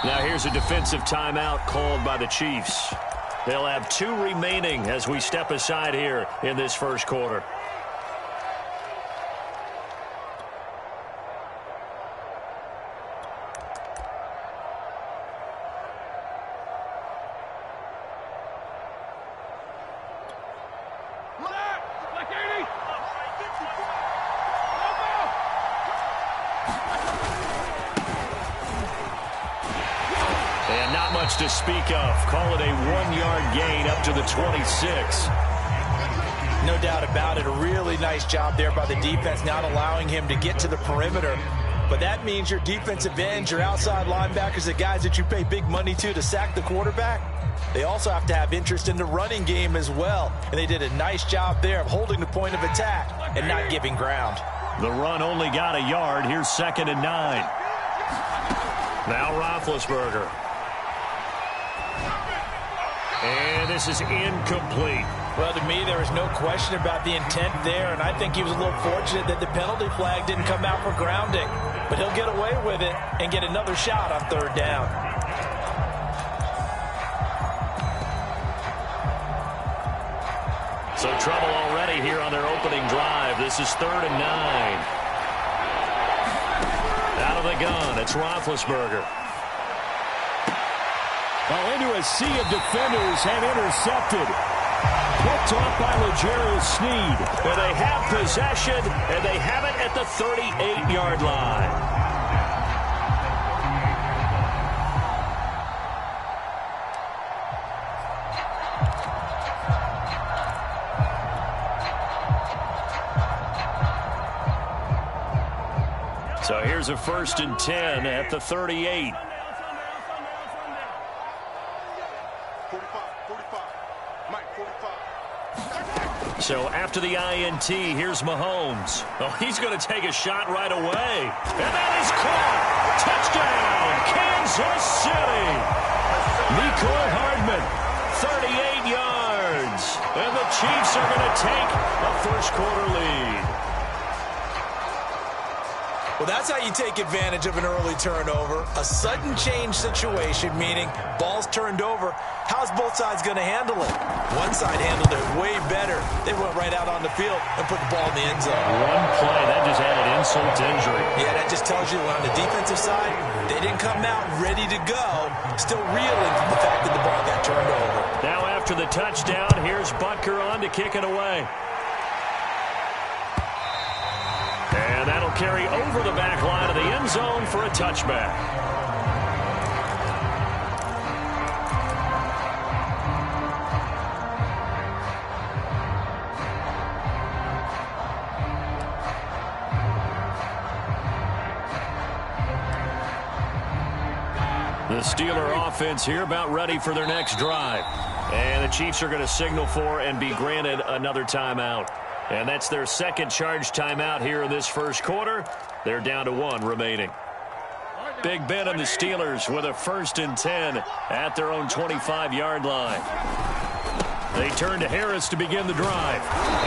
Now here's a defensive timeout called by the Chiefs. They'll have 2 remaining as we step aside here in this first quarter. To speak of. Call it a 1-yard gain up to the 26. No doubt about it. A really nice job there by the defense, not allowing him to get to the perimeter. But that means your defensive ends, your outside linebackers, the guys that you pay big money to sack the quarterback, they also have to have interest in the running game as well. And they did a nice job there of holding the point of attack and not giving ground. The run only got a yard. Here's 2nd and 9. Now Roethlisberger. And this is incomplete. Well, to me, there was no question about the intent there, and I think he was a little fortunate that the penalty flag didn't come out for grounding. But he'll get away with it and get another shot on 3rd down. So trouble already here on their opening drive. This is 3rd and 9. Out of the gun, it's Roethlisberger. Well, into a sea of defenders and intercepted. Picked off by L'Jarius Sneed. And they have possession, and they have it at the 38-yard line. So here's a 1st and 10 at the 38. So after the INT, here's Mahomes. Oh, he's going to take a shot right away. And that is caught. Touchdown, Kansas City. Mecole Hardman, 38 yards. And the Chiefs are going to take a first-quarter lead. Well, that's how you take advantage of an early turnover. A sudden change situation, meaning ball's turned over. How's both sides going to handle it? One side handled it way better. They went right out on the field and put the ball in the end zone. One play, that just added insult to injury. Yeah, that just tells you on the defensive side, they didn't come out ready to go, still reeling from the fact that the ball got turned over. Now after the touchdown, here's Butker on to kick it away. And that'll carry over the back line of the end zone for a touchback. The Steeler offense here about ready for their next drive. And the Chiefs are going to signal for and be granted another timeout. And that's their second charge timeout here in this first quarter. They're down to 1 remaining. Big Ben and the Steelers with a 1st and 10 at their own 25-yard line. They turn to Harris to begin the drive.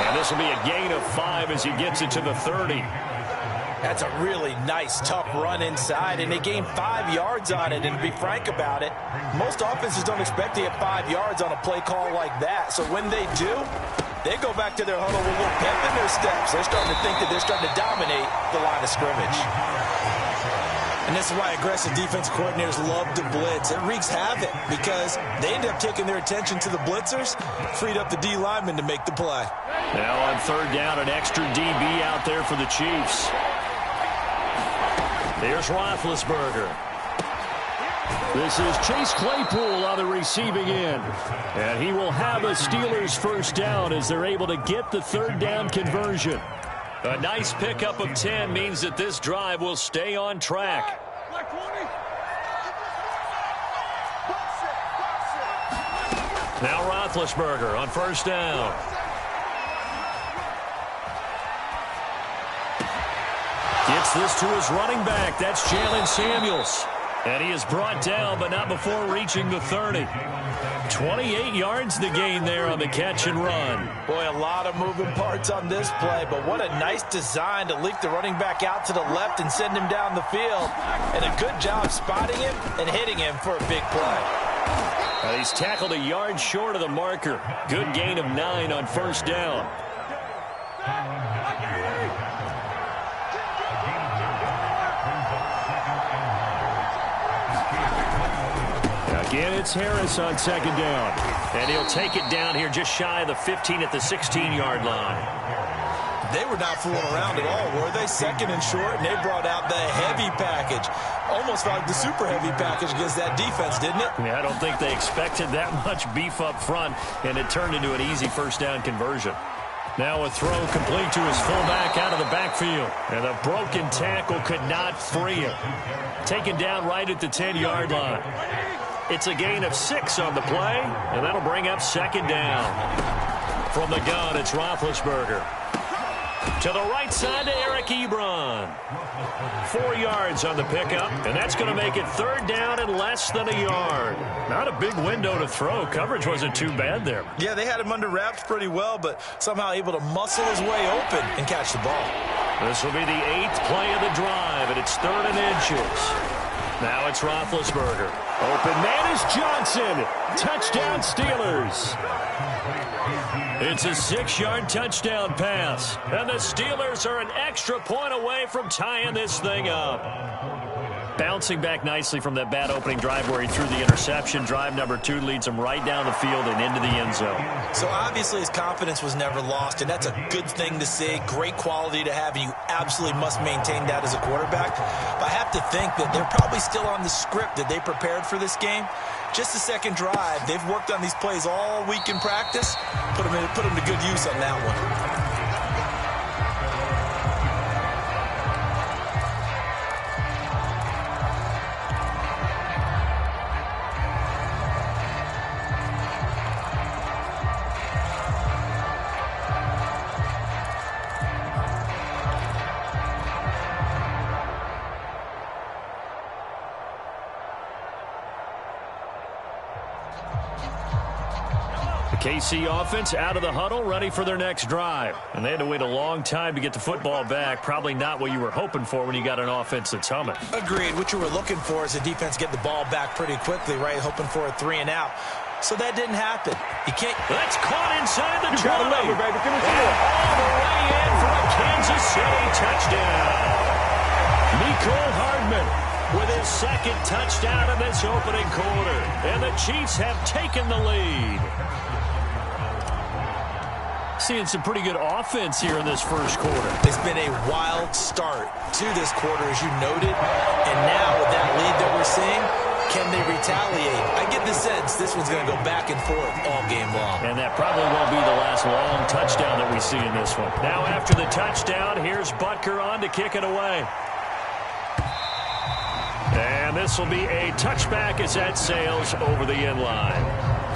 And this will be a gain of 5 as he gets it to the 30. That's a really nice, tough run inside, and they gained 5 yards on it. And to be frank about it, most offenses don't expect to get 5 yards on a play call like that. So when they do, they go back to their huddle with a little pep in their steps. They're starting to think that they're starting to dominate the line of scrimmage. And this is why aggressive defense coordinators love to blitz. It wreaks havoc because they end up taking their attention to the blitzers, freed up the D lineman to make the play. Now on 3rd down, an extra DB out there for the Chiefs. Here's Roethlisberger. This is Chase Claypool on the receiving end. And he will have a Steelers first down as they're able to get the 3rd down conversion. A nice pickup of 10 means that this drive will stay on track. Now Roethlisberger on 1st down. Gets this to his running back. That's Jalen Samuels. And he is brought down, but not before reaching the 30. 28 yards the gain there on the catch and run. Boy, a lot of moving parts on this play, but what a nice design to leak the running back out to the left and send him down the field. And a good job spotting him and hitting him for a big play. He's tackled a yard short of the marker. Good gain of 9 on first down. Again, it's Harris on second down. And he'll take it down here just shy of the 15 at the 16-yard line. They were not fooling around at all, were they? Second and short, and they brought out the heavy package. Almost like the super heavy package against that defense, didn't it? Yeah, I don't think they expected that much beef up front, and it turned into an easy first down conversion. Now a throw complete to his fullback out of the backfield. And a broken tackle could not free him. Taken down right at the 10-yard line. It's a gain of 6 on the play, and that'll bring up second down. From the gun, it's Roethlisberger. To the right side to Eric Ebron. 4 yards on the pickup, and that's going to make it third down and less than a yard. Not a big window to throw. Coverage wasn't too bad there. Yeah, they had him under wraps pretty well, but somehow able to muscle his way open and catch the ball. This will be the 8th play of the drive, and it's 3rd and inches. Now it's Roethlisberger. Open man is Johnson. Touchdown Steelers. It's a 6-yard touchdown pass. And the Steelers are an extra point away from tying this thing up. Bouncing back nicely from that bad opening drive where he threw the interception. Drive number 2 leads him right down the field and into the end zone. So obviously his confidence was never lost, and that's a good thing to see. Great quality to have, and you absolutely must maintain that as a quarterback. But I have to think that they're probably still on the script that they prepared for this game. Just the second drive. They've worked on these plays all week in practice. Put them to good use on that one. KC offense out of the huddle, ready for their next drive. And they had to wait a long time to get the football back. Probably not what you were hoping for when you got an offense that's humming. Agreed. What you were looking for is the defense get the ball back pretty quickly, right? Hoping for a 3 and out. So that didn't happen. You can't. That's caught inside the 20. Got a number, baby. Give me some and more. all the way in for a Kansas City touchdown. Mecole Hardman with his second touchdown in this opening quarter. And the Chiefs have taken the lead. Seeing some pretty good offense here in this first quarter. It's been a wild start to this quarter, as you noted. And now with that lead that we're seeing, can they retaliate? I get the sense this one's going to go back and forth all game long. And that probably won't be the last long touchdown that we see in this one. Now after the touchdown, here's Butker on to kick it away. And this will be a touchback as that sails over the end line.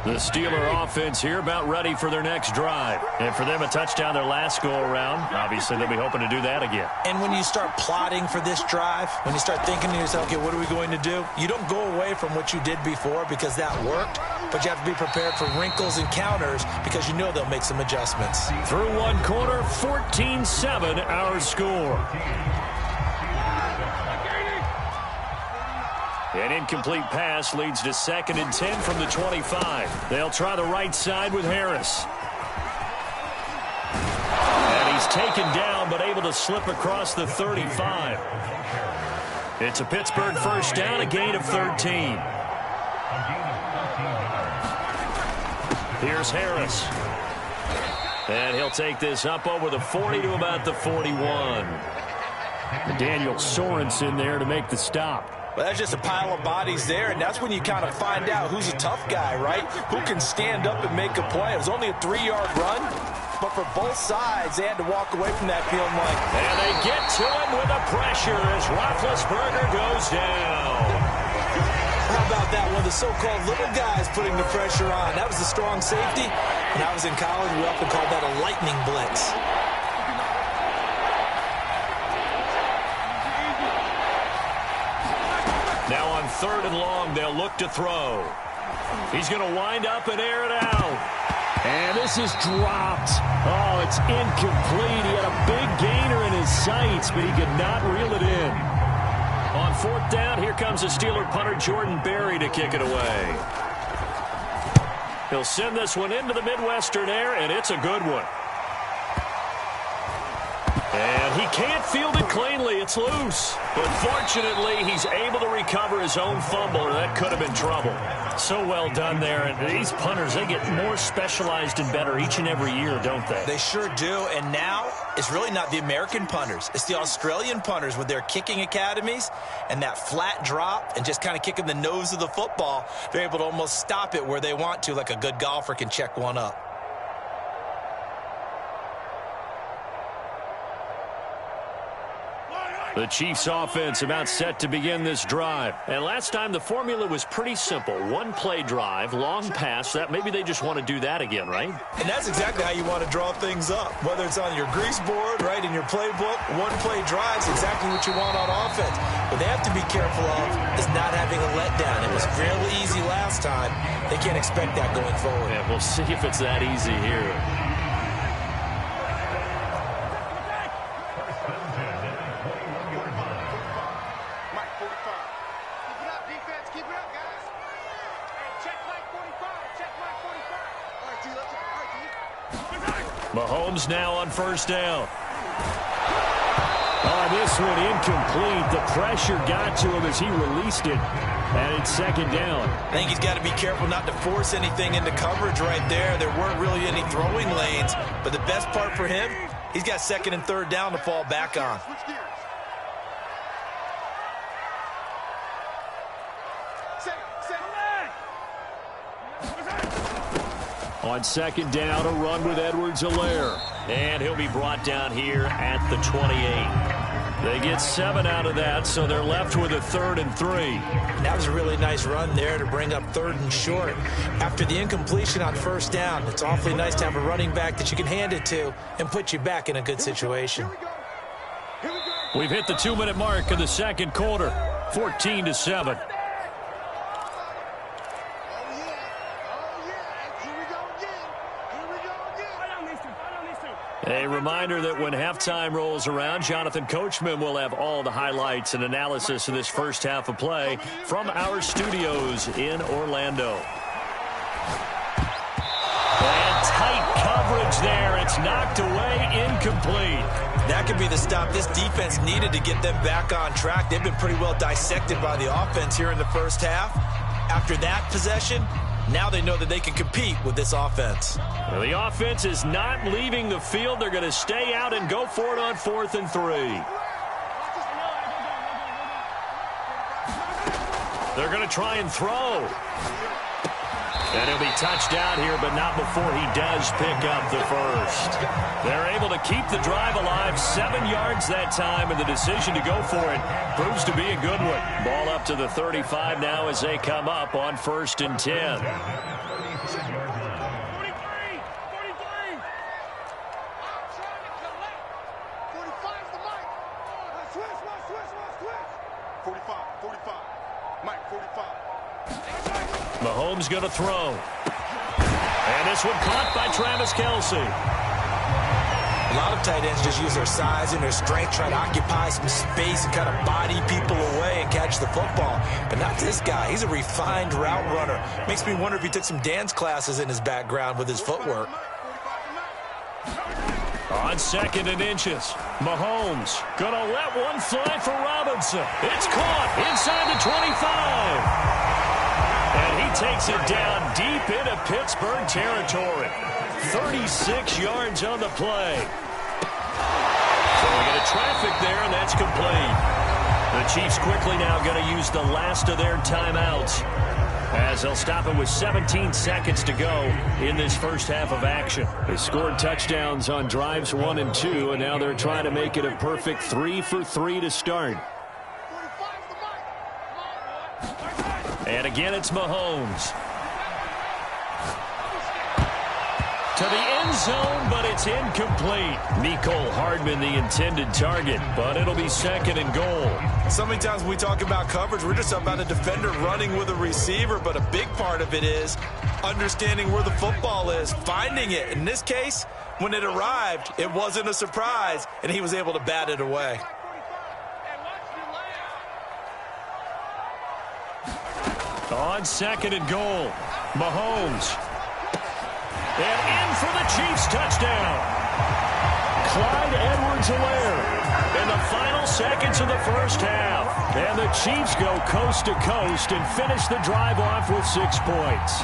The Steeler offense here about ready for their next drive. And for them, a touchdown their last go-around. Obviously, they'll be hoping to do that again. And when you start plotting for this drive, when you start thinking to yourself, okay, what are we going to do? You don't go away from what you did before because that worked, but you have to be prepared for wrinkles and counters because you know they'll make some adjustments. Through one quarter, 14-7 our score. An incomplete pass leads to 2nd and 10 from the 25. They'll try the right side with Harris. And he's taken down but able to slip across the 35. It's a Pittsburgh first down, a gain of 13. Here's Harris. And he'll take this up over the 40 to about the 41. Daniel Sorensen there to make the stop. Well, that's just a pile of bodies there, and that's when you kind of find out who's a tough guy, right? Who can stand up and make a play. It was only a 3-yard run, but for both sides, they had to walk away from that feeling like... And they get to him with the pressure as Roethlisberger goes down. How about that one? The so-called little guys putting the pressure on. That was a strong safety. When I was in college, we often called that a lightning blitz. 3rd and long. They'll look to throw. He's going to wind up and air it out. And this is dropped. Oh, it's incomplete. He had a big gainer in his sights, but he could not reel it in. On 4th down, here comes the Steeler punter Jordan Berry to kick it away. He'll send this one into the Midwestern air, and it's a good one. And he can't field it cleanly. It's loose. But fortunately, he's able to recover his own fumble, or that could have been trouble. So well done there. And these punters, they get more specialized and better each and every year, don't they? They sure do. And now it's really not the American punters. It's the Australian punters with their kicking academies and that flat drop and just kind of kicking the nose of the football. They're able to almost stop it where they want to, like a good golfer can check one up. The Chiefs offense about set to begin this drive. And last time the formula was pretty simple. One play drive, long pass. That maybe they just want to do that again, right? And that's exactly how you want to draw things up. Whether it's on your grease board, right, in your playbook, one play drive is exactly what you want on offense. What they have to be careful of is not having a letdown. It was real easy last time. They can't expect that going forward. Yeah, we'll see if it's that easy here. Mahomes now on 1st down. Oh, this one incomplete. The pressure got to him as he released it. And it's 2nd down. I think he's got to be careful not to force anything into coverage right there. There weren't really any throwing lanes. But the best part for him, he's got 2nd and 3rd down to fall back on. On 2nd down, a run with Edwards-Helaire. And he'll be brought down here at the 28. They get 7 out of that, so they're left with a 3rd and 3. That was a really nice run there to bring up 3rd and short. After the incompletion on 1st down, it's awfully nice to have a running back that you can hand it to and put you back in a good situation. We've hit the 2-minute mark of the 2nd quarter, 14-7. A reminder that when halftime rolls around, Jonathan Coachman will have all the highlights and analysis of this first half of play from our studios in Orlando. And tight coverage there. It's knocked away, incomplete. That could be the stop this defense needed to get them back on track. They've been pretty well dissected by the offense here in the first half. After that possession, now they know that they can compete with this offense. Well, the offense is not leaving the field. They're going to stay out and go for it on 4th and 3. They're going to try and throw. And he'll be touched down here, but not before he does pick up the first. They're able to keep the drive alive, 7 yards that time, and the decision to go for it proves to be a good one. Ball up to the 35 now as they come up on 1st and 10. Mahomes going to throw. And this one caught by Travis Kelce. A lot of tight ends just use their size and their strength, try to occupy some space and kind of body people away and catch the football. But not this guy. He's a refined route runner. Makes me wonder if he took some dance classes in his background with his footwork. On 2nd and inches, Mahomes going to let one fly for Robinson. It's caught inside the 25. And he takes it down deep into Pittsburgh territory. 36 yards on the play. So we get a traffic there, and that's complete. The Chiefs quickly now going to use the last of their timeouts, as they'll stop it with 17 seconds to go in this first half of action. They scored touchdowns on drives 1 and 2, and now they're trying to make it a perfect 3 for 3 to start. And again, it's Mahomes. To the end zone, but it's incomplete. Mecole Hardman, the intended target, but it'll be second and goal. So many times when we talk about coverage, we're just about a defender running with a receiver, but a big part of it is understanding where the football is, finding it. In this case, when it arrived, it wasn't a surprise, and he was able to bat it away. On second and goal, Mahomes. And in for the Chiefs touchdown. Clyde Edwards-Helaire in the final seconds of the first half. And the Chiefs go coast to coast and finish the drive off with 6 points.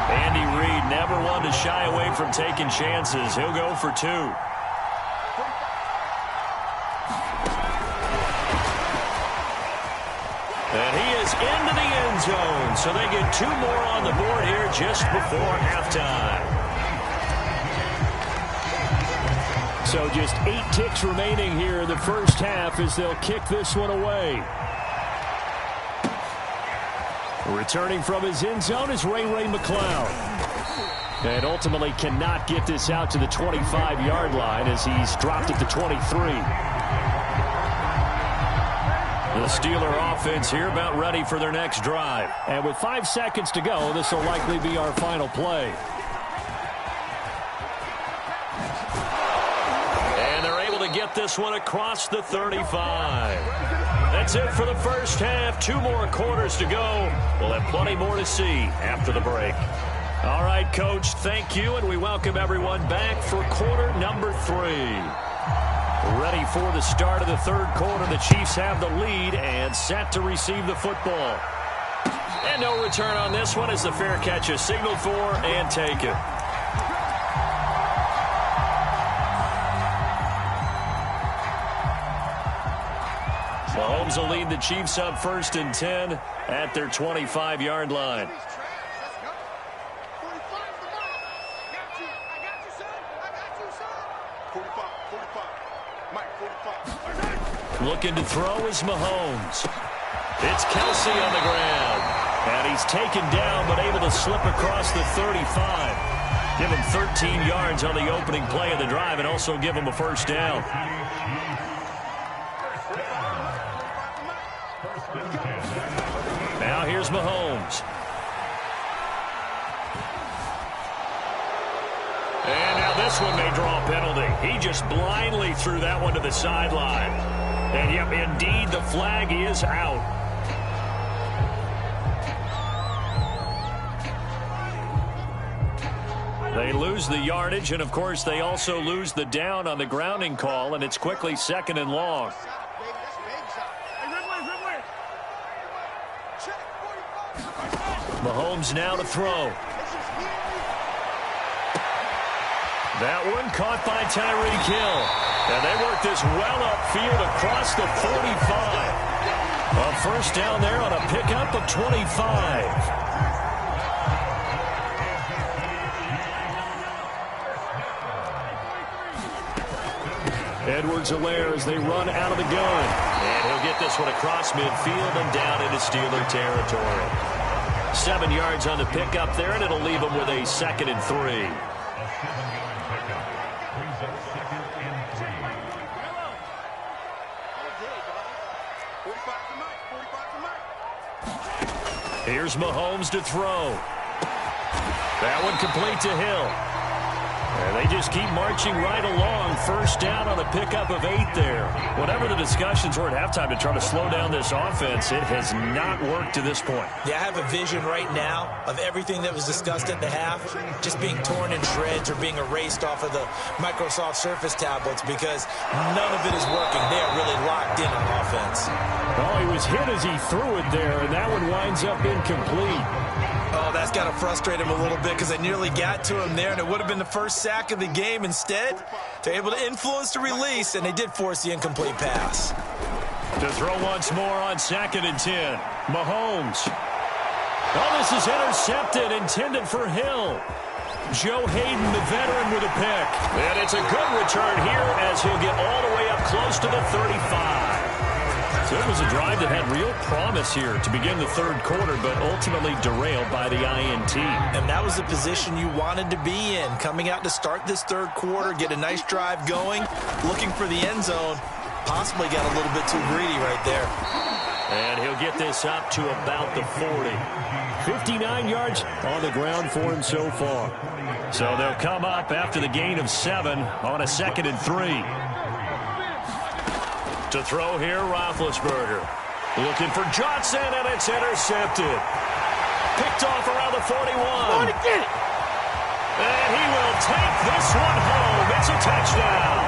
Andy Reid never one to shy away from taking chances. He'll go for 2. And he is into the end zone, so they get 2 more on the board here just before halftime. So just 8 ticks remaining here in the first half as they'll kick this one away. Returning from his end zone is Ray McCloud. And ultimately cannot get this out to the 25-yard line as he's dropped at the 23. The Steeler offense here about ready for their next drive. And with 5 seconds to go, this will likely be our final play. And they're able to get this one across the 35. That's it for the first half. 2 more quarters to go. We'll have plenty more to see after the break. All right, Coach, thank you, and we welcome everyone back for quarter number 3. Ready for the start of the third quarter. The Chiefs have the lead and set to receive the football. And no return on this one as the fair catch is signaled for and taken. Mahomes will lead the Chiefs up 1st and 10 at their 25-yard line. Looking to throw is Mahomes. It's Kelsey on the ground. And he's taken down but able to slip across the 35. Give him 13 yards on the opening play of the drive and also give him a first down. Now here's Mahomes. And now this one may draw a penalty. He just blindly threw that one to the sideline. And yep, indeed, the flag is out. They lose the yardage, and of course, they also lose the down on the grounding call, and it's quickly 2nd and long. Mahomes now to throw. That one caught by Tyreek Hill. And they work this well upfield across the 45. A first down there on a pickup of 25. Edwards-Helaire as they run out of the gun. And he'll get this one across midfield and down into Steeler territory. 7 yards on the pickup there, and it'll leave them with a 2nd and 3. Here's Mahomes to throw. That one complete to Hill. And they just keep marching right along. First down on a pickup of 8 there. Whatever the discussions were at halftime to try to slow down this offense, it has not worked to this point. Yeah, I have a vision right now of everything that was discussed at the half just being torn in shreds or being erased off of the Microsoft Surface tablets because none of it is working. They are really locked in on offense. Oh, he was hit as he threw it there, and that one winds up incomplete. Oh, that's got to frustrate him a little bit because they nearly got to him there, and it would have been the first sack of the game. Instead, they're able to influence the release, and they did force the incomplete pass. To throw once more on 2nd and 10. Mahomes. Oh, this is intercepted, intended for Hill. Joe Hayden, the veteran, with a pick. And it's a good return here as he'll get all the way up close to the 35. So it was a drive that had real promise here to begin the third quarter, but ultimately derailed by the INT. And that was the position you wanted to be in. Coming out to start this third quarter, get a nice drive going, looking for the end zone. Possibly got a little bit too greedy right there. And he'll get this up to about the 40. 59 yards on the ground for him so far. So they'll come up after the gain of 7 on a 2nd and 3. To throw here, Roethlisberger. Looking for Johnson, and it's intercepted. Picked off around the 41. And he will take this one home. It's a touchdown.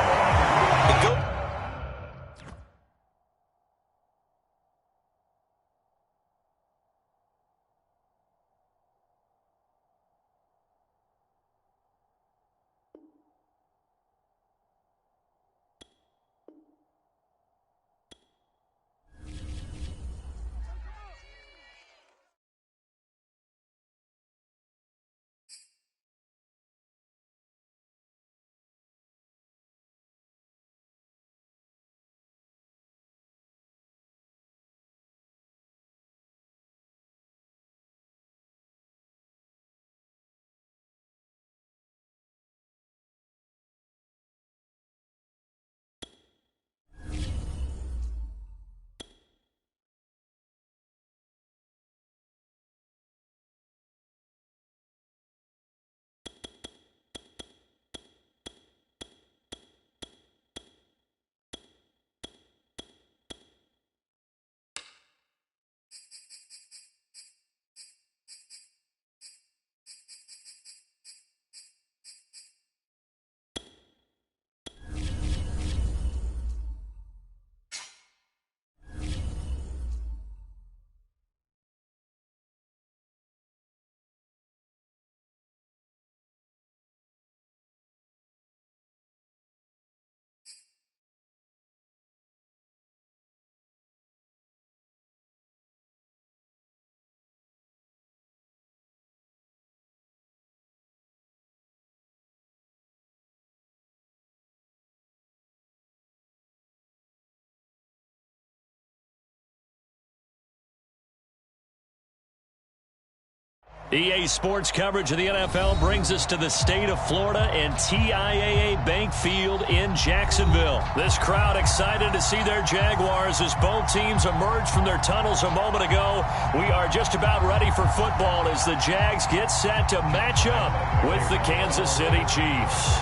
EA Sports coverage of the NFL brings us to the state of Florida and TIAA Bank Field in Jacksonville. This crowd excited to see their Jaguars as both teams emerged from their tunnels a moment ago. We are just about ready for football as the Jags get set to match up with the Kansas City Chiefs.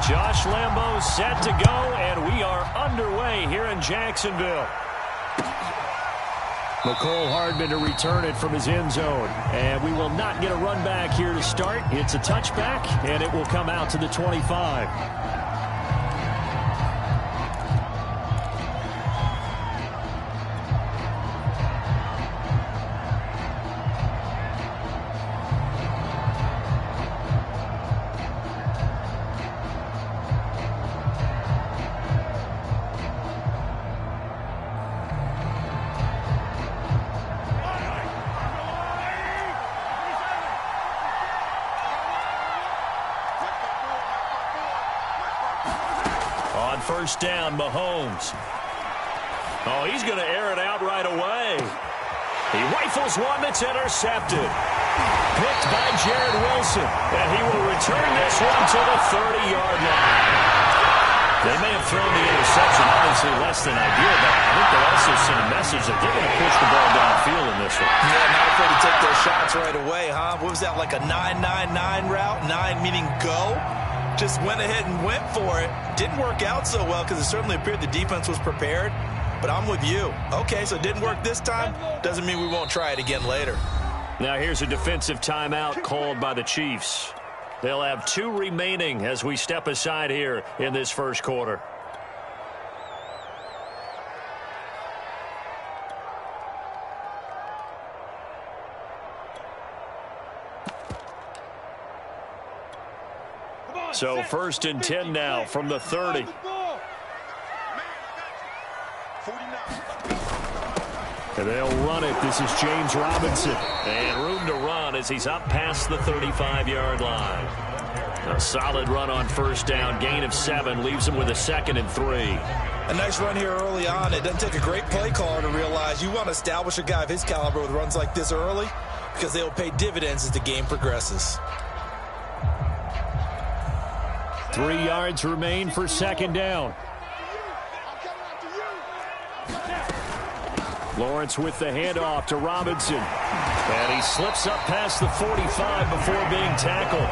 Josh Lambo set to go, and we are underway here in Jacksonville. McCole Hardman to return it from his end zone. And we will not get a run back here to start. It's a touchback, and it will come out to the 25. First down, Mahomes. Oh, he's going to air it out right away. He rifles one that's intercepted. Picked by Jared Wilson. And he will return this one to the 30-yard line. They may have thrown the interception, obviously less than ideal, but I think they also sent a message that they're going to push the ball downfield in this one. Yeah, not afraid to take those shots right away, huh? What was that, like a 9-9-9 route? 9 meaning go? Just went ahead and went for it. Didn't work out so well because it certainly appeared the defense was prepared. But I'm with you. Okay, so it didn't work this time. Doesn't mean we won't try it again later. Now here's a defensive timeout called by the Chiefs. They'll have 2 remaining as we step aside here in this first quarter. So 1st and 10 now from the 30. And they'll run it. This is James Robinson. And room to run as he's up past the 35-yard line. A solid run on first down. Gain of 7 leaves him with a 2nd and 3. A nice run here early on. It doesn't take a great play caller to realize you want to establish a guy of his caliber with runs like this early because they will pay dividends as the game progresses. 3 yards remain for 2nd down. Lawrence with the handoff to Robinson. And he slips up past the 45 before being tackled.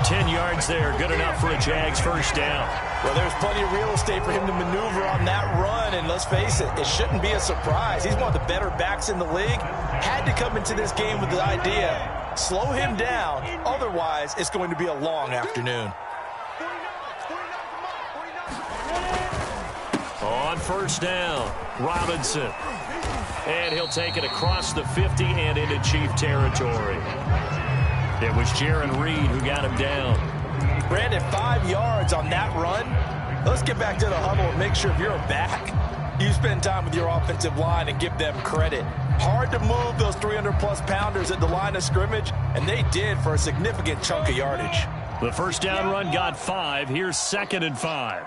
10 yards there, good enough for a Jags first down. Well, there's plenty of real estate for him to maneuver on that run, and let's face it, it shouldn't be a surprise. He's one of the better backs in the league. Had to come into this game with the idea, slow him down, otherwise it's going to be a long afternoon. On first down, Robinson. And he'll take it across the 50 and into Chief territory. It was Jaron Reed who got him down. Brandon, 5 yards on that run. Let's get back to the huddle and make sure if you're a back, you spend time with your offensive line and give them credit. Hard to move those 300-plus pounders at the line of scrimmage, and they did for a significant chunk of yardage. The first down run got 5. Here's 2nd and 5.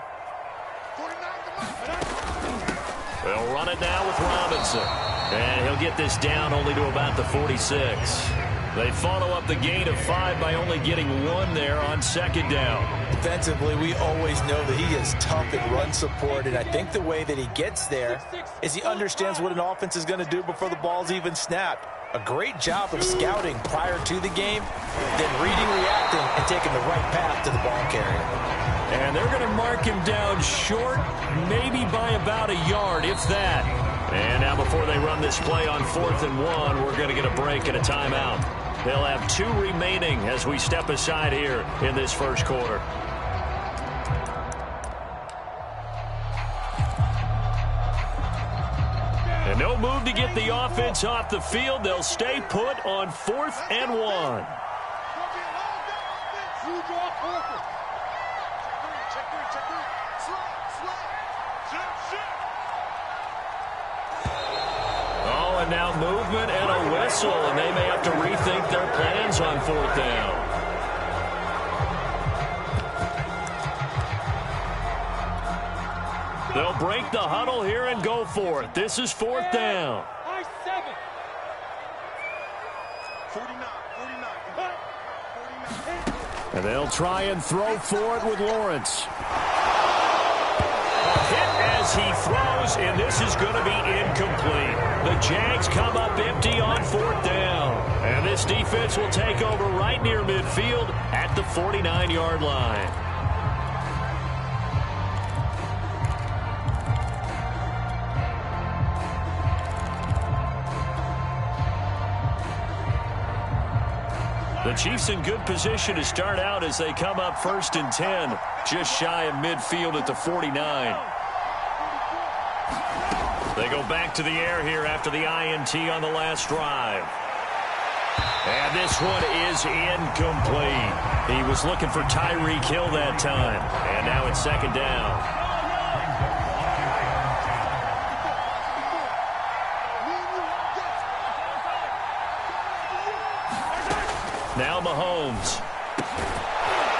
They'll run it now with Robinson. And he'll get this down only to about the 46. They follow up the gain of 5 by only getting 1 there on 2nd down. Defensively, we always know that he is tough in run support, and I think the way that he gets there is he understands what an offense is going to do before the ball's even snapped. A great job of scouting prior to the game, then reading, reacting, and taking the right path to the ball carrier. And they're going to mark him down short, maybe by about a yard, if that. And now before they run this play on 4th and 1, we're going to get a break and a timeout. They'll have 2 remaining as we step aside here in this first quarter. And no move to get the offense off the field. They'll stay put on 4th and 1. Oh, and now movement and a whistle, and they may have to rethink their plans on 4th down. They'll break the huddle here and go for it. This is 4th down. And they'll try and throw for it with Lawrence. Hit as he throws, and this is going to be incomplete. The Jags come up empty on 4th down. And this defense will take over right near midfield at the 49-yard line. The Chiefs in good position to start out as they come up 1st and 10, just shy of midfield at the 49. They go back to the air here after the INT on the last drive. And this one is incomplete. He was looking for Tyreek Hill that time. And now it's 2nd down. Now Mahomes.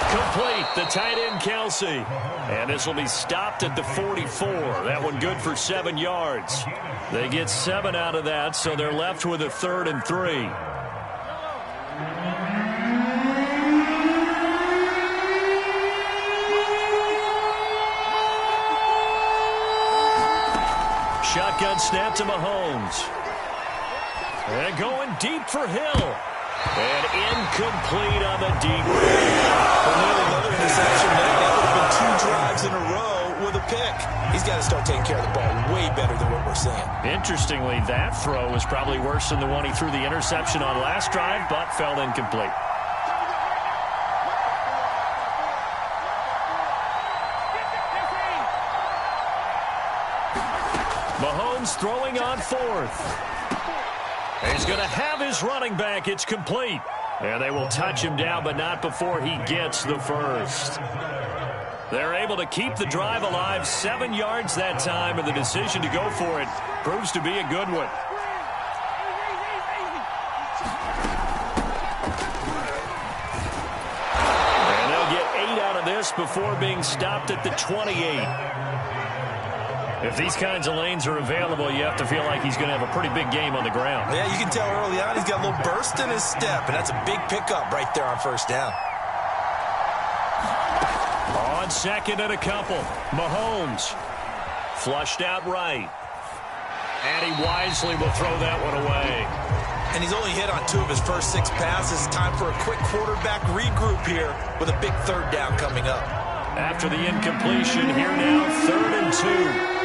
Complete, the tight end Kelsey. And this will be stopped at the 44. That one good for 7 yards. They get 7 out of that, so they're left with a 3rd and 3. Shotgun snap to Mahomes. And going deep for Hill. And incomplete on the deep. Another interception there. That would have been 2 drives in a row with a pick. He's got to start taking care of the ball way better than what we're seeing. Interestingly, that throw was probably worse than the one he threw the interception on last drive, but fell incomplete. Mahomes throwing on 4th. He's going to have his running back. It's complete. And they will touch him down, but not before he gets the first. They're able to keep the drive alive, 7 yards that time, and the decision to go for it proves to be a good one. And they'll get 8 out of this before being stopped at the 28. If these kinds of lanes are available, you have to feel like he's going to have a pretty big game on the ground. Yeah, you can tell early on he's got a little burst in his step, and that's a big pickup right there on first down. On second and a couple, Mahomes flushed out right. And he wisely will throw that one away. And he's only hit on 2 of his first 6 passes. Time for a quick quarterback regroup here with a big third down coming up. After the incompletion, here now, 3rd and 2.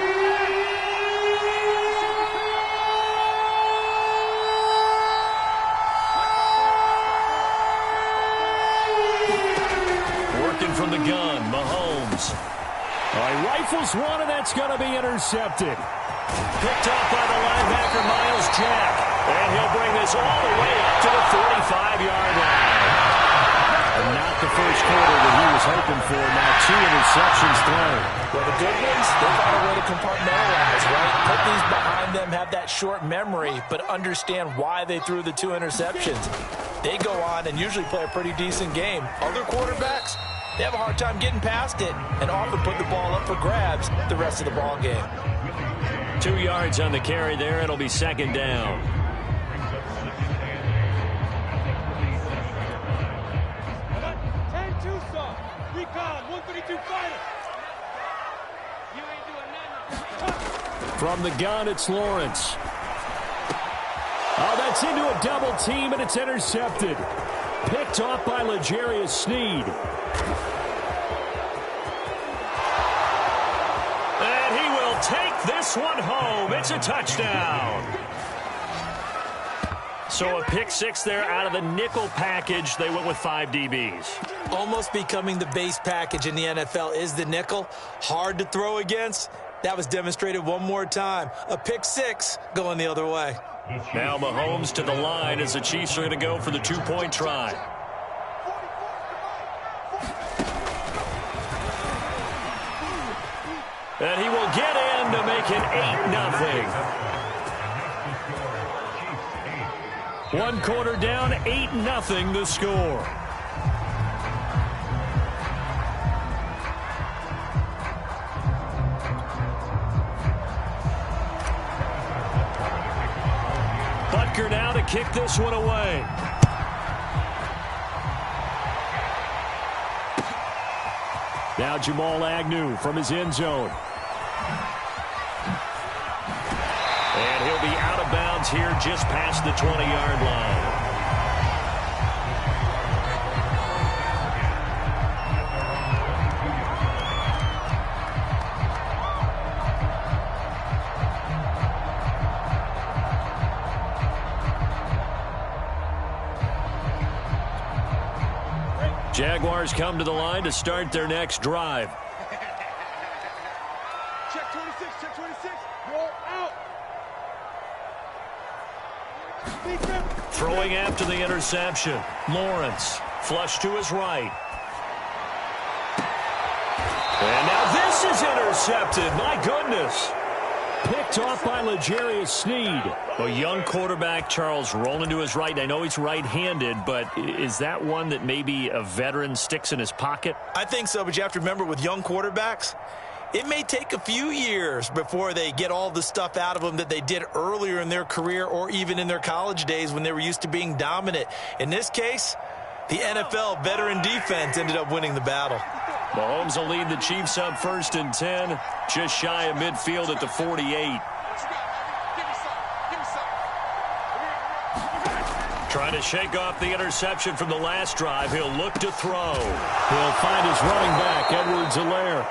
From the gun, Mahomes. He rifles one, and that's going to be intercepted. Picked up by the linebacker, Miles Jack. And he'll bring this all the way up to the 45-yard line. And not the first quarter that he was hoping for. Now 2 interceptions thrown. Well, the good ones, they found a way to compartmentalize, right? Put these behind them, have that short memory, but understand why they threw the 2 interceptions. They go on and usually play a pretty decent game. Other quarterbacks, they have a hard time getting past it and often put the ball up for grabs the rest of the ball game. 2 yards on the carry there. It'll be 2nd down. From the gun, it's Lawrence. Oh, that's into a double team, and it's intercepted. Picked off by L'Jarius Sneed. And he will take this one home. It's a touchdown. So a pick 6 there out of the nickel package. They went with 5 DBs. Almost becoming the base package in the NFL is the nickel. Hard to throw against. That was demonstrated one more time. A pick 6 going the other way. Now Mahomes to the line as the Chiefs are going to go for the 2-point try. And he will get in to make it 8-0. 1 quarter down, 8-0 the score. Butker now to kick this one away. Now Jamal Agnew from his end zone. And he'll be out of bounds here just past the 20-yard line. Jaguars come to the line to start their next drive. Check 26, check 26. Roll out. Throwing after the interception. Lawrence, flush to his right. And now this is intercepted. My goodness. Picked off by L'Jarius Sneed. A young quarterback, Charles, rolling to his right. I know he's right-handed, but is that one that maybe a veteran sticks in his pocket? I think so, but you have to remember with young quarterbacks, it may take a few years before they get all the stuff out of them that they did earlier in their career or even in their college days when they were used to being dominant. In this case, the NFL veteran defense ended up winning the battle. Mahomes will lead the Chiefs up 1st and 10, just shy of midfield at the 48. Trying to shake off the interception from the last drive. He'll look to throw. He'll find his running back, Edwards-Helaire.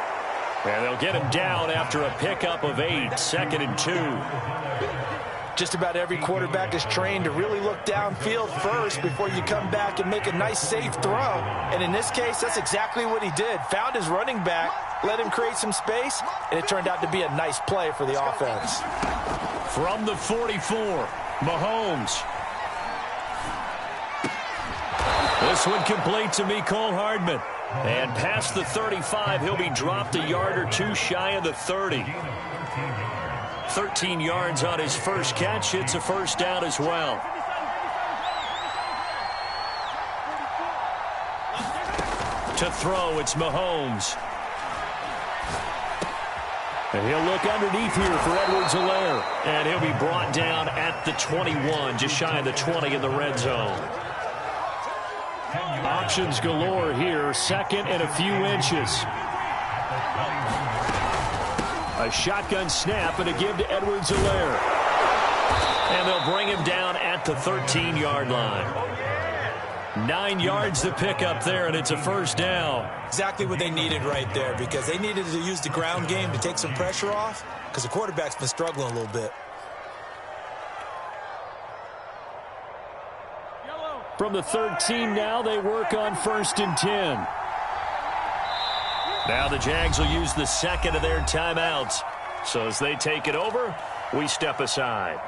And they'll get him down after a pickup of 8, 2nd and 2. Just about every quarterback is trained to really look downfield first before you come back and make a nice, safe throw. And in this case, that's exactly what he did. Found his running back, let him create some space, and it turned out to be a nice play for the offense. From the 44, Mahomes. This one complete to Mecole Hardman. And past the 35, he'll be dropped a yard or two shy of the 30. 13 yards on his first catch. It's a first down as well. To throw, it's Mahomes. And he'll look underneath here for Edwards-Helaire. And he'll be brought down at the 21, just shy of the 20 in the red zone. Options galore here, second and a few inches. A shotgun snap and a give to Edwards-Helaire. And they'll bring him down at the 13-yard line. 9 yards to pick up there, and it's a first down. Exactly what they needed right there, because they needed to use the ground game to take some pressure off, because the quarterback's been struggling a little bit. From the 13 now, they work on 1st and 10. Now the Jags will use the second of their timeouts. So as they take it over, we step aside.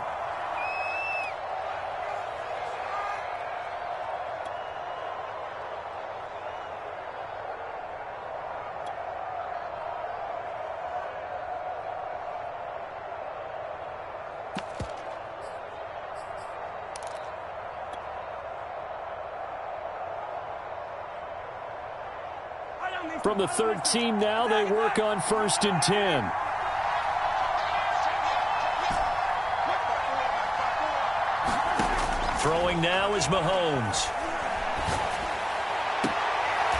From the 13 now, they work on 1st and 10. Throwing now is Mahomes.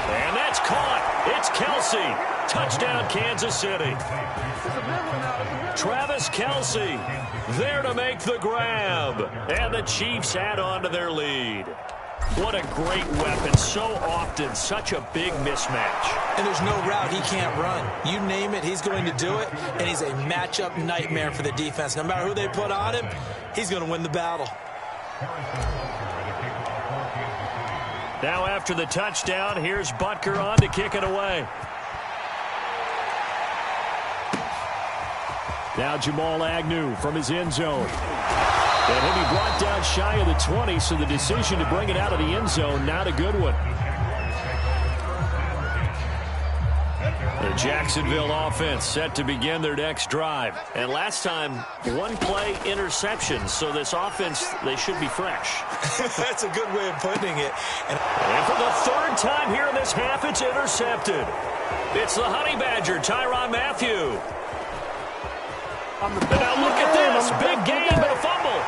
And that's caught. It's Kelsey. Touchdown, Kansas City. Travis Kelsey there to make the grab. And the Chiefs add on to their lead. What a great weapon. So often, such a big mismatch. And there's no route he can't run. You name it, he's going to do it. And he's a matchup nightmare for the defense. No matter who they put on him, he's going to win the battle. Now after the touchdown, here's Butker on to kick it away. Now Jamal Agnew from his end zone. And he'll be brought down shy of the 20, so the decision to bring it out of the end zone, not a good one. The Jacksonville offense set to begin their next drive. And last time, one play interception, so this offense, they should be fresh. That's a good way of putting it. And for the third time here in this half, it's intercepted. It's the Honey Badger, Tyrann Mathieu. And now look at this. Big game, but a fumble.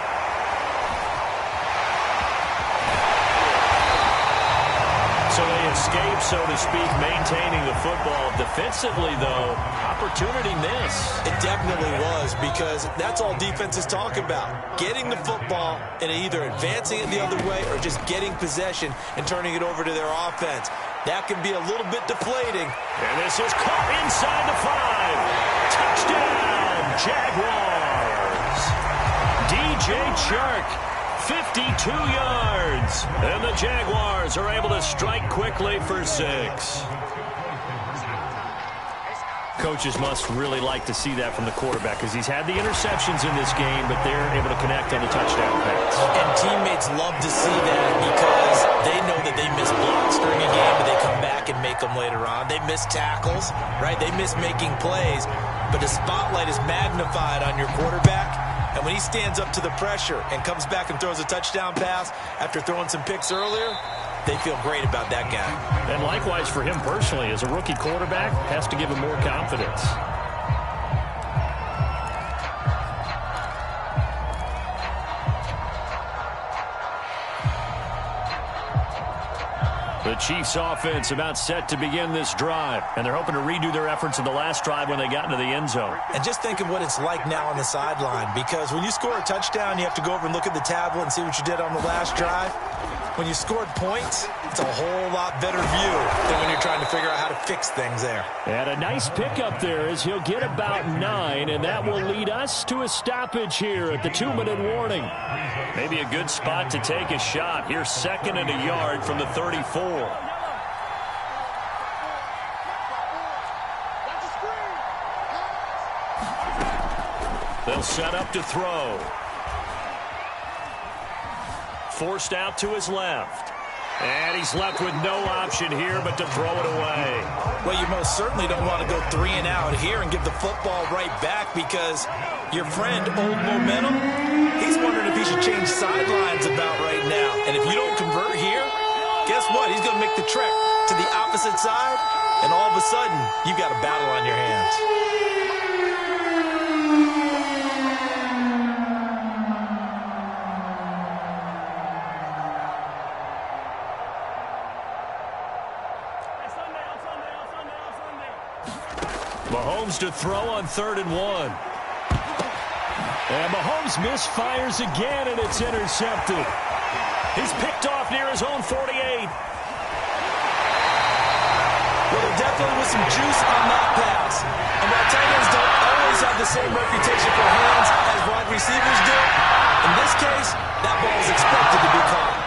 So they escape, so to speak, maintaining the football. Defensively, though, opportunity miss. It definitely was, because that's all defenses talk about. Getting the football and either advancing it the other way or just getting possession and turning it over to their offense. That can be a little bit deflating. And this is caught inside the 5. Touchdown, Jaguars. DJ Chark, 52 yards. And the Jaguars are able to strike quickly for 6. Coaches must really like to see that from the quarterback, because he's had the interceptions in this game, but they're able to connect on the touchdown pass. And teammates love to see that, because they know that they miss blocks during a game, but they come back and make them later on. They miss tackles, right? They miss making plays, but the spotlight is magnified on your quarterback. And when he stands up to the pressure and comes back and throws a touchdown pass after throwing some picks earlier, they feel great about that guy. And likewise for him personally, as a rookie quarterback, has to give him more confidence. The Chiefs offense about set to begin this drive, and they're hoping to redo their efforts in the last drive when they got into the end zone. And just think of what it's like now on the sideline, because when you score a touchdown, you have to go over and look at the tablet and see what you did on the last drive. When you scored points, it's a whole lot better view than when you're trying to figure out how to fix things there. And a nice pickup there as he'll get about 9, and that will lead us to a stoppage here at the 2-minute warning. Maybe a good spot to take a shot. Here's 2nd and a yard from the 34. They'll set up to throw. Forced out to his left. And he's left with no option here but to throw it away. Well, you most certainly don't want to go 3 and out here and give the football right back because your friend, Old Momentum, he's wondering if he should change sidelines about right now. And if you don't convert here, guess what? He's going to make the trek to the opposite side, and all of a sudden, you've got a battle on your hands. Mahomes to throw on 3rd and 1. And Mahomes misfires again, and it's intercepted. He's picked off near his own 48. Well, there definitely was some juice on that pass. And while tight ends don't always have the same reputation for hands as wide receivers do, in this case, that ball is expected to be caught.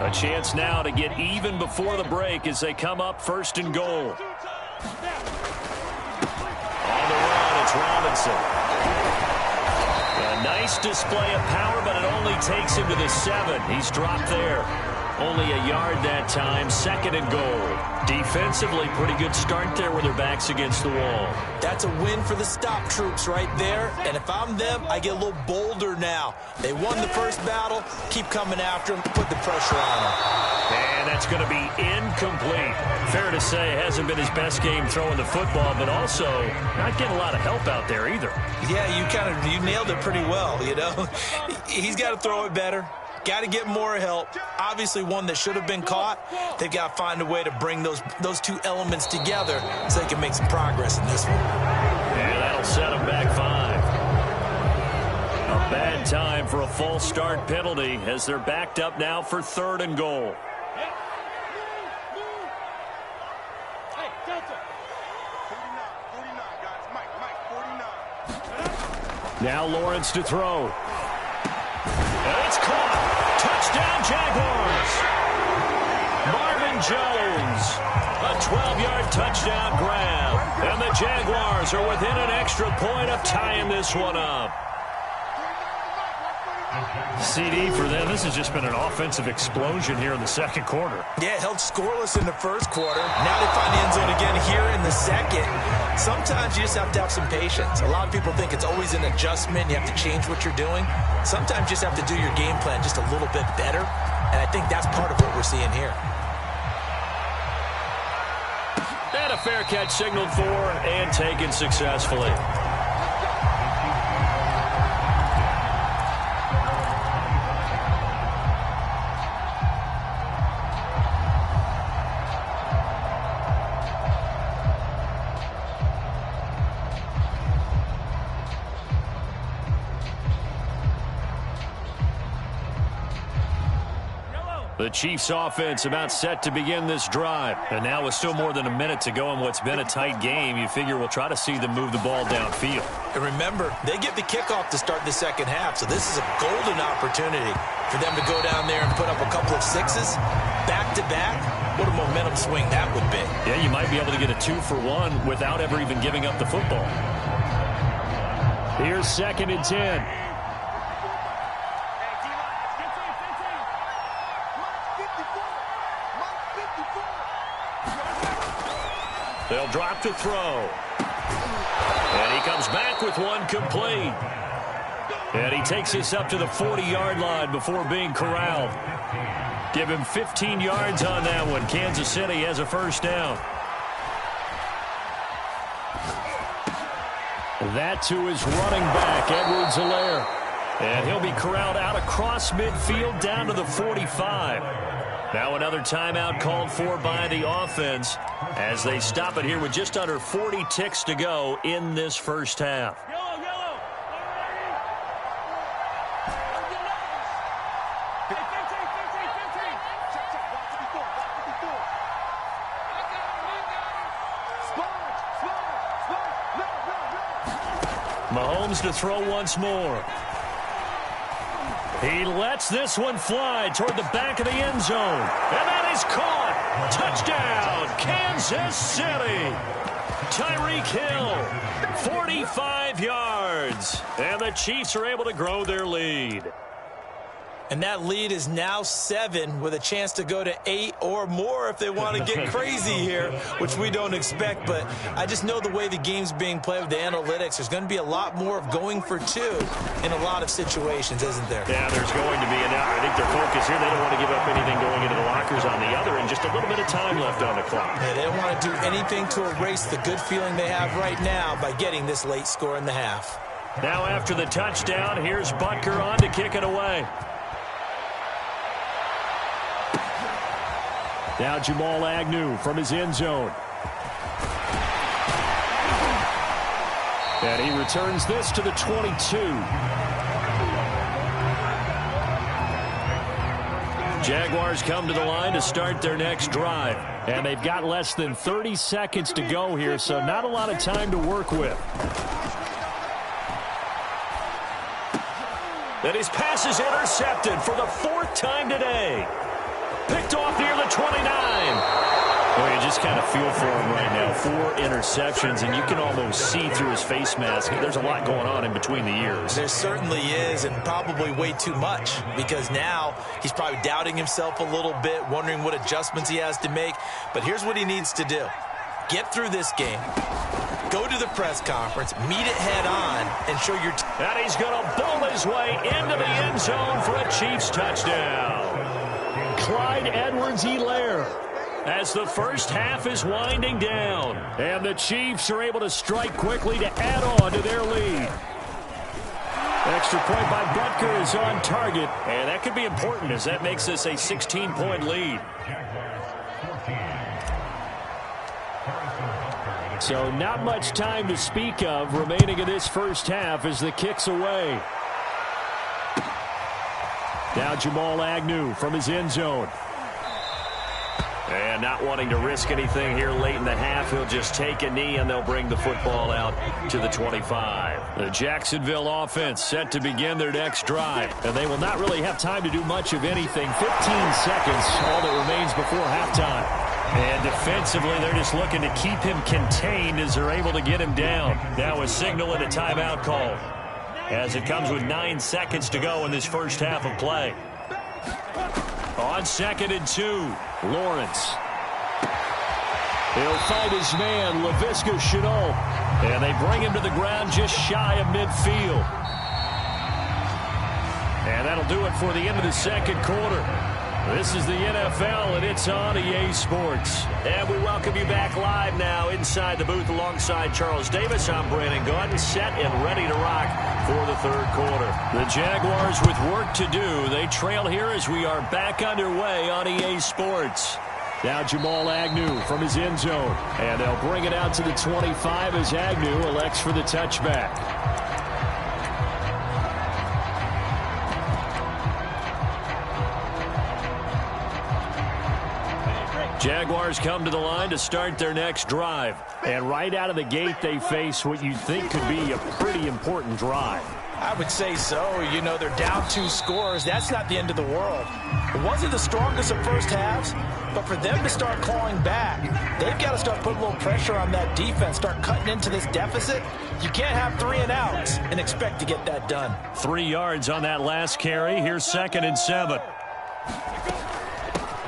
A chance now to get even before the break as they come up 1st and goal. On the run, it's Robinson. A nice display of power, but it only takes him to the 7. He's dropped there. Only a yard that time, 2nd and goal. Defensively, pretty good start there with their backs against the wall. That's a win for the stop troops right there. And if I'm them, I get a little bolder now. They won the first battle. Keep coming after them. Put the pressure on them. And that's going to be incomplete. Fair to say, hasn't been his best game throwing the football, but also not getting a lot of help out there either. Yeah, you nailed it pretty well, you know. He's got to throw it better. Got to get more help. Obviously one that should have been caught. They've got to find a way to bring those two elements together so they can make some progress in this one. And that'll set them back 5. A bad time for a false start penalty as they're backed up now for 3rd and goal. Hey, Delta. 49, guys. Mike, 49. Now Lawrence to throw. And it's caught. Touchdown, Jaguars. Marvin Jones. A 12-yard touchdown grab. And the Jaguars are within an extra point of tying this one up. CD for them. This has just been an offensive explosion here in the 2nd quarter. Yeah, held scoreless in the 1st quarter. Now they find the end zone again here in the 2nd. Sometimes you just have to have some patience. A lot of people think it's always an adjustment. You have to change what you're doing. Sometimes you just have to do your game plan just a little bit better. And I think that's part of what we're seeing here. And a fair catch signaled for and taken successfully. The Chiefs offense about set to begin this drive. And now with still more than a minute to go in what's been a tight game, you figure we'll try to see them move the ball downfield. And remember, they get the kickoff to start the 2nd half, so this is a golden opportunity for them to go down there and put up a couple of 6s back-to-back. What a momentum swing that would be. Yeah, you might be able to get a 2-for-1 without ever even giving up the football. Here's 2nd and 10. They'll drop to throw. And he comes back with one complete. And he takes this up to the 40-yard line before being corralled. Give him 15 yards on that one. Kansas City has a 1st down. That to his running back, Edwards-Helaire. And he'll be corralled out across midfield down to the 45. Now another timeout called for by the offense as they stop it here with just under 40 ticks to go in this 1st half. Yellow. Hey, 15. Mahomes to throw once more. He lets this one fly toward the back of the end zone. And that is caught. Touchdown, Kansas City. Tyreek Hill, 45 yards. And the Chiefs are able to grow their lead. And that lead is now 7 with a chance to go to 8 or more if they want to get crazy here, which we don't expect. But I just know the way the game's being played with the analytics, there's going to be a lot more of going for 2 in a lot of situations, isn't there? Yeah, there's going to be. And I think their focus here, they don't want to give up anything going into the lockers on the other, and just a little bit of time left on the clock. Yeah, they don't want to do anything to erase the good feeling they have right now by getting this late score in the half. Now after the touchdown, here's Butker on to kick it away. Now Jamal Agnew from his end zone. And he returns this to the 22. Jaguars come to the line to start their next drive. And they've got less than 30 seconds to go here, so not a lot of time to work with. And his pass is intercepted for the 4th time today. Picked off near the 29. Well, you just kind of feel for him right now. 4 interceptions, and you can almost see through his face mask. There's a lot going on in between the ears. There certainly is, and probably way too much, because now he's probably doubting himself a little bit, wondering what adjustments he has to make. But here's what he needs to do. Get through this game. Go to the press conference, meet it head on, and show your team. And he's going to bowl his way into the end zone for a Chiefs touchdown. Clyde Edwards-Helaire. As the first half is winding down. And the Chiefs are able to strike quickly to add on to their lead. Extra point by Butker is on target. And that could be important as that makes this a 16-point lead. So not much time to speak of remaining in this first half as the kick's away. Now Jamal Agnew from his end zone. And not wanting to risk anything here late in the half, he'll just take a knee and they'll bring the football out to the 25. The Jacksonville offense set to begin their next drive. And they will not really have time to do much of anything. 15 seconds, all that remains before halftime. And defensively, they're just looking to keep him contained as they're able to get him down. Now a signal and a timeout call, as it comes with 9 seconds to go in this first half of play. On 2nd and 2, Lawrence. He'll find his man, Laviska Shenault. And they bring him to the ground just shy of midfield. And that'll do it for the end of the second quarter. This is the NFL, and it's on EA Sports. And we welcome you back live now inside the booth alongside Charles Davis. I'm Brandon Gaudin, set and ready to rock for the third quarter. The Jaguars with work to do. They trail here as we are back underway on EA Sports. Now Jamal Agnew from his end zone. And they'll bring it out to the 25 as Agnew elects for the touchback. Jaguars come to the line to start their next drive. And right out of the gate, they face what you'd think could be a pretty important drive. I would say so. You know, they're down 2 scores. That's not the end of the world. It wasn't the strongest of first halves, but for them to start clawing back, they've got to start putting a little pressure on that defense, start cutting into this deficit. You can't have 3 and outs and expect to get that done. 3 yards on that last carry. Here's 2nd and 7.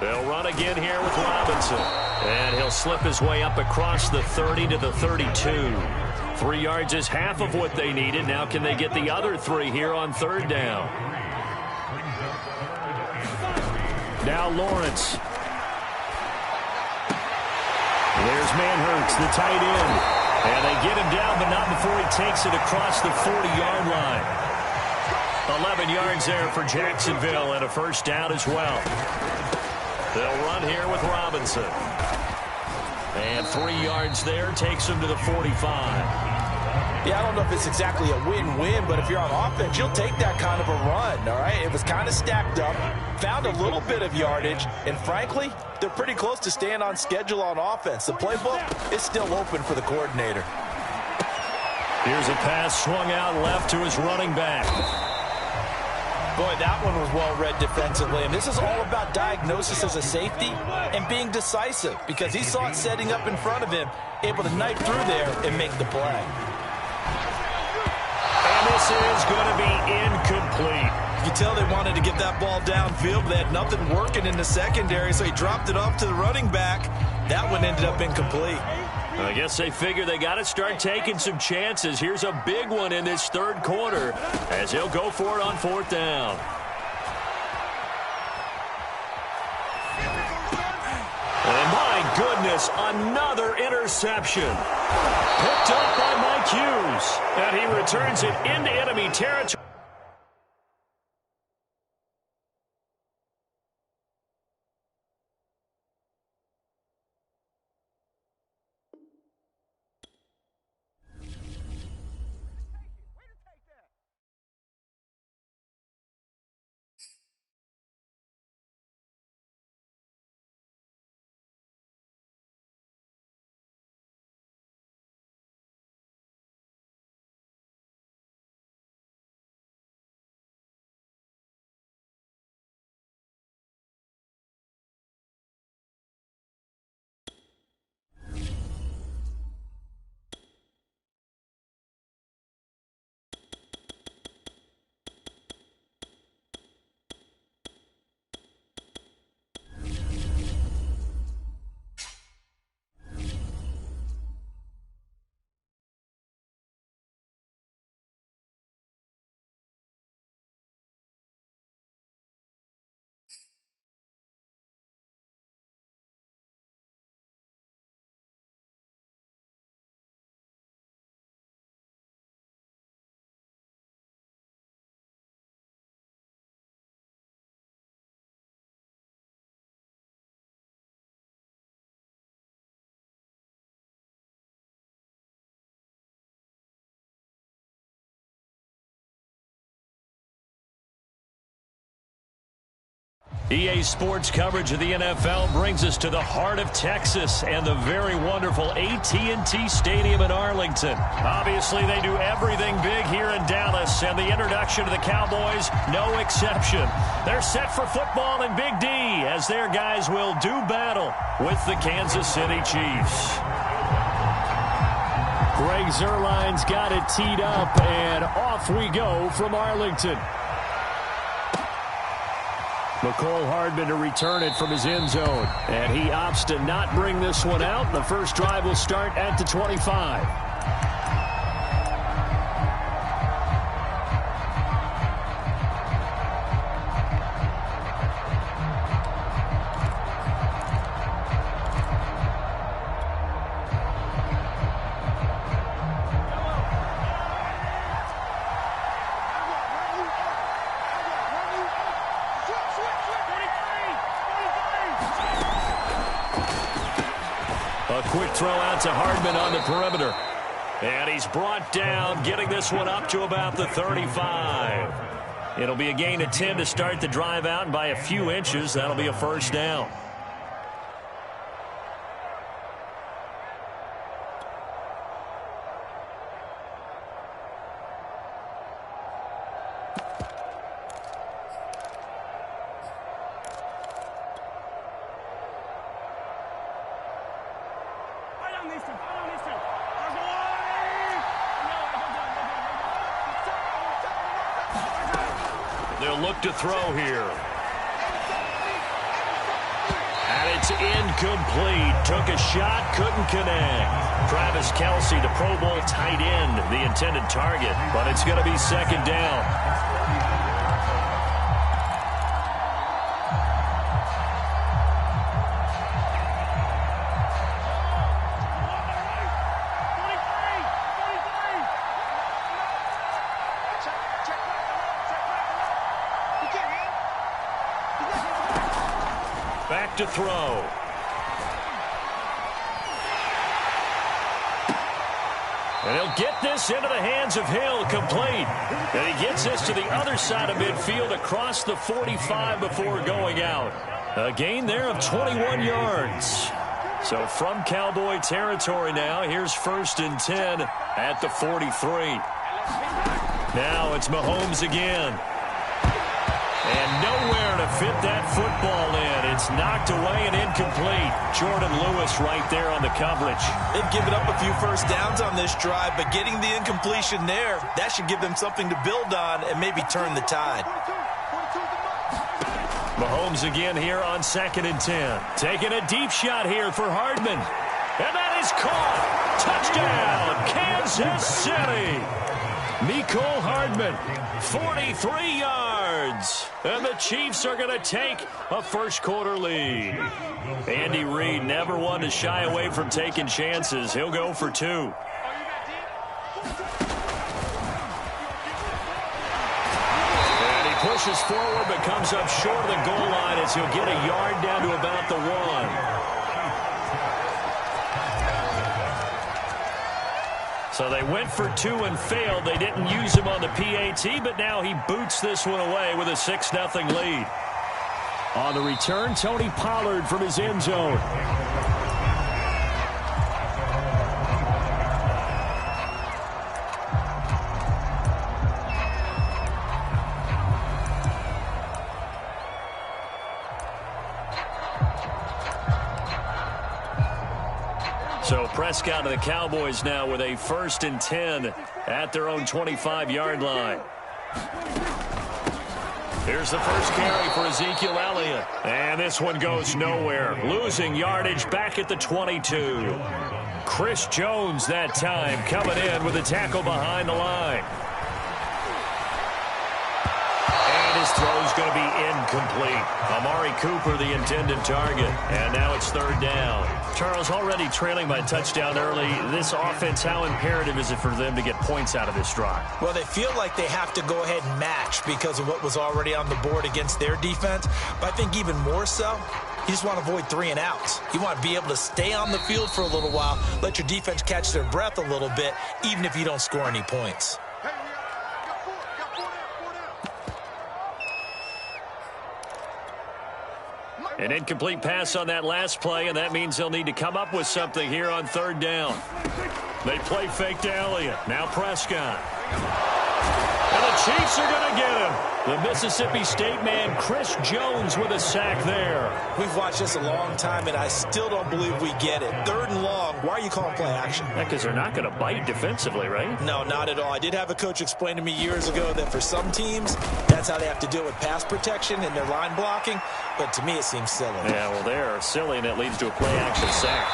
They'll run again here with Robinson. And he'll slip his way up across the 30 to the 32. 3 yards is half of what they needed. Now can they get the other 3 here on 3rd down? Now Lawrence. There's Manhurts, the tight end. And they get him down, but not before he takes it across the 40-yard line. 11 yards there for Jacksonville and a first down as well. They'll run here with Robinson. And 3 yards there takes him to the 45. Yeah, I don't know if it's exactly a win-win, but if you're on offense, you'll take that kind of a run, all right? It was kind of stacked up, found a little bit of yardage, and frankly, they're pretty close to staying on schedule on offense. The playbook is still open for the coordinator. Here's a pass swung out left to his running back. Boy, that one was well read defensively, and this is all about diagnosis as a safety and being decisive because he saw it setting up in front of him, able to knife through there and make the play. And this is going to be incomplete. You can tell they wanted to get that ball downfield, but they had nothing working in the secondary, so he dropped it off to the running back. That one ended up incomplete. I guess they figure they got to start taking some chances. Here's a big one in this third quarter as he'll go for it on fourth down. And my goodness, another interception. Picked up by Mike Hughes. And he returns it into enemy territory. EA Sports coverage of the NFL brings us to the heart of Texas and the very wonderful AT&T Stadium in Arlington. Obviously, they do everything big here in Dallas, and the introduction to the Cowboys, no exception. They're set for football in Big D as their guys will do battle with the Kansas City Chiefs. Greg Zuerlein's got it teed up, and off we go from Arlington. McCole Hardman to return it from his end zone. And he opts to not bring this one out. The first drive will start at the 25. Quick throw out to Hardman on the perimeter. And he's brought down, getting this one up to about the 35. It'll be a gain of 10 to start the drive out, and by a few inches, that'll be a first down. They'll look to throw here. And it's incomplete. Took a shot, couldn't connect. Travis Kelce, the Pro Bowl tight end, the intended target. But it's going to be second down. Back to throw. And he'll get this into the hands of Hill, complete. And he gets this to the other side of midfield across the 45 before going out. A gain there of 21 yards. So from Cowboy territory now, here's 1st and 10 at the 43. Now it's Mahomes again. And nowhere to fit that football in. It's knocked away and incomplete. Jordan Lewis right there on the coverage. They've given up a few first downs on this drive, but getting the incompletion there, that should give them something to build on and maybe turn the tide. Mahomes again here on 2nd and 10. Taking a deep shot here for Hardman. And that is caught. Touchdown, Kansas City. Mecole Hardman, 43 yards. And the Chiefs are going to take a first-quarter lead. Andy Reid never one to shy away from taking chances. He'll go for 2. And he pushes forward but comes up short of the goal line as he'll get a yard down to about the 1. So they went for 2 and failed. They didn't use him on the PAT, but now he boots this one away with a 6-0 lead. On the return, Tony Pollard from his end zone. So Prescott and the Cowboys now with a 1st and 10 at their own 25-yard line. Here's the first carry for Ezekiel Elliott. And this one goes nowhere. Losing yardage back at the 22. Chris Jones that time coming in with a tackle behind the line. And his throw's going to be incomplete. Amari Cooper the intended target. And now it's 3rd down. Charles, already trailing by a touchdown early. This offense, how imperative is it for them to get points out of this drive? Well, they feel like they have to go ahead and match because of what was already on the board against their defense. But I think even more so, you just want to avoid 3 and outs. You want to be able to stay on the field for a little while, let your defense catch their breath a little bit, even if you don't score any points. An incomplete pass on that last play, and that means they'll need to come up with something here on 3rd down. They play fake to Elliott. Now Prescott. And the Chiefs are going to get him. The Mississippi State man, Chris Jones, with a sack there. We've watched this a long time, and I still don't believe we get it. 3rd and long. Why are you calling play action? Because they're not going to bite defensively, right? No, not at all. I did have a coach explain to me years ago that for some teams, that's how they have to deal with pass protection and their line blocking. But to me, it seems silly. Yeah, well, they're silly, and it leads to a play-action sack.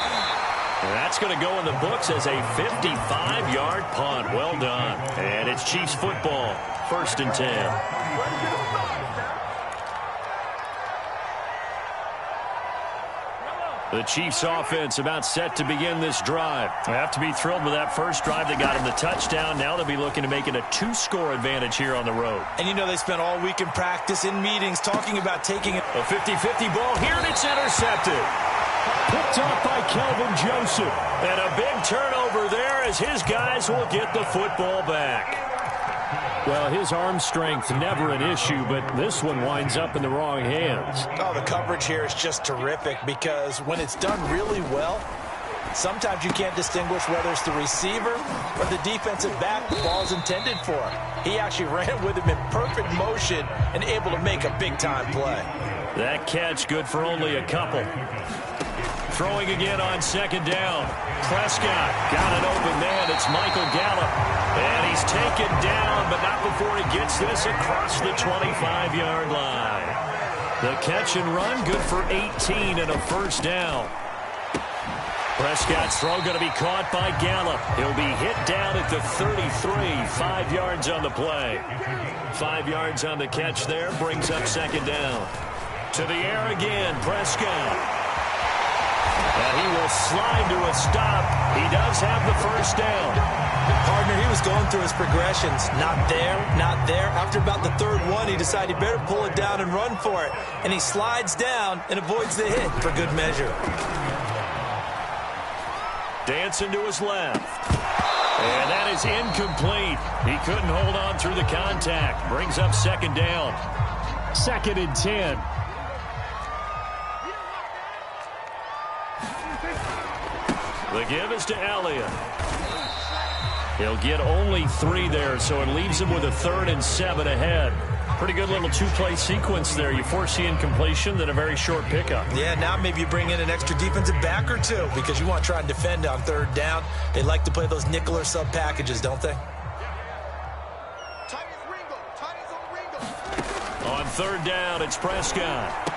And that's going to go in the books as a 55-yard punt. Well done. And it's Chiefs football, 1st and 10. The Chiefs offense about set to begin this drive. They have to be thrilled with that first drive. They got him the touchdown. Now they'll be looking to make it a 2-score advantage here on the road. And you know they spent all week in practice, in meetings, talking about taking it. A 50-50 ball here, and it's intercepted. Picked off by Kelvin Joseph. And a big turnover there as his guys will get the football back. Well, his arm strength never an issue, but this one winds up in the wrong hands. Oh, the coverage here is just terrific because when it's done really well, sometimes you can't distinguish whether it's the receiver or the defensive back the ball's intended for. He actually ran with him in perfect motion and able to make a big-time play. That catch good for only a couple. Throwing again on 2nd down. Prescott got an open man. It's Michael Gallup. And he's taken down, but not before he gets this across the 25-yard line. The catch and run good for 18 and a 1st down. Prescott's throw going to be caught by Gallup. He'll be hit down at the 33, 5 yards on the play. 5 yards on the catch there, brings up 2nd down. To the air again, Prescott. And he will slide to a stop. He does have the 1st down. Partner, he was going through his progressions. Not there, not there. After about the 3rd one, he decided he better pull it down and run for it. And he slides down and avoids the hit for good measure. Dancing to his left. And that is incomplete. He couldn't hold on through the contact. Brings up 2nd down. 2nd and 10. The give is to Elliott. He'll get only 3 there, so it leaves him with a 3rd and 7 ahead. Pretty good little 2-play sequence there. You force the incompletion, then a very short pickup. Yeah, now maybe you bring in an extra defensive back or 2 because you want to try and defend on 3rd down. They like to play those nickel or sub packages, don't they? On 3rd down, it's Prescott.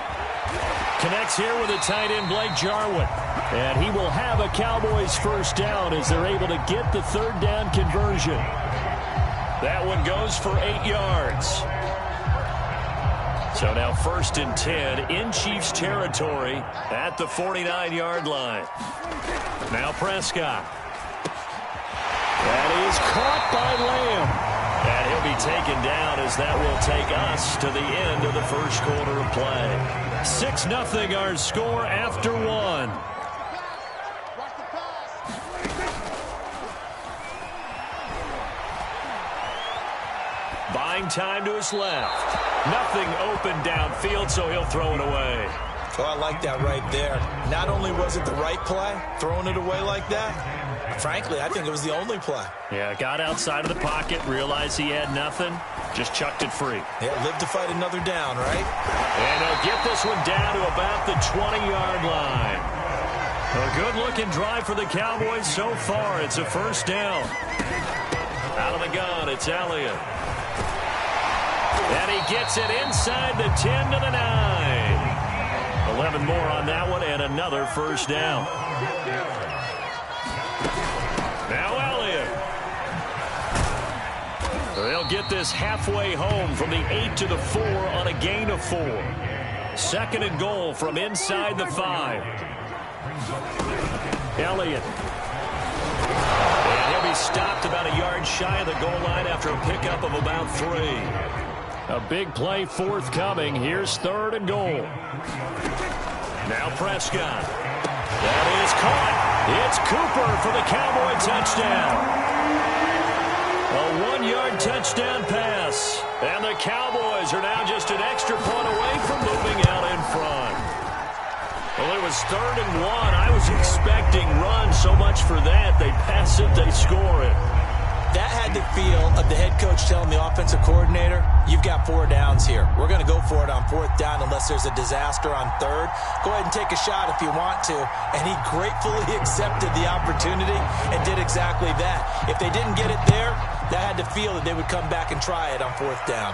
Connects here with a tight end, Blake Jarwin. And he will have a Cowboys first down as they're able to get the 3rd down conversion. That one goes for 8 yards. So now 1st and 10 in Chiefs territory at the 49-yard line. Now Prescott. That is caught by Lamb. And he'll be taken down as that will take us to the end of the first quarter of play. 6-0 our score after 1. Buying time to his left. Nothing open downfield, so he'll throw it away. Oh, I like that right there. Not only was it the right play, throwing it away like that, frankly, I think it was the only play. Yeah, got outside of the pocket, realized he had nothing, just chucked it free. Yeah, live to fight another down, right? And he'll get this one down to about the 20-yard line. A good-looking drive for the Cowboys so far. It's a first down. Out of the gun, it's Elliott. And he gets it inside the 10 to the 9. 11 more on that one and another first down. Now Elliott. They'll get this halfway home from the 8 to the 4 on a gain of 4. 2nd and goal from inside the 5. Elliott. And he'll be stopped about a yard shy of the goal line after a pickup of about 3. A big play forthcoming. Here's 3rd and goal. Now Prescott. That is caught. It's Cooper for the Cowboy touchdown. A 1-yard touchdown pass. And the Cowboys are now just an extra point away from moving out in front. Well, it was 3rd and 1. I was expecting run. So much for that. They pass it, they score it. That had the feel of the head coach telling the offensive coordinator, you've got 4 downs here. We're going to go for it on 4th down unless there's a disaster on 3rd. Go ahead and take a shot if you want to. And he gratefully accepted the opportunity and did exactly that. If they didn't get it there, that had the feel that they would come back and try it on 4th down.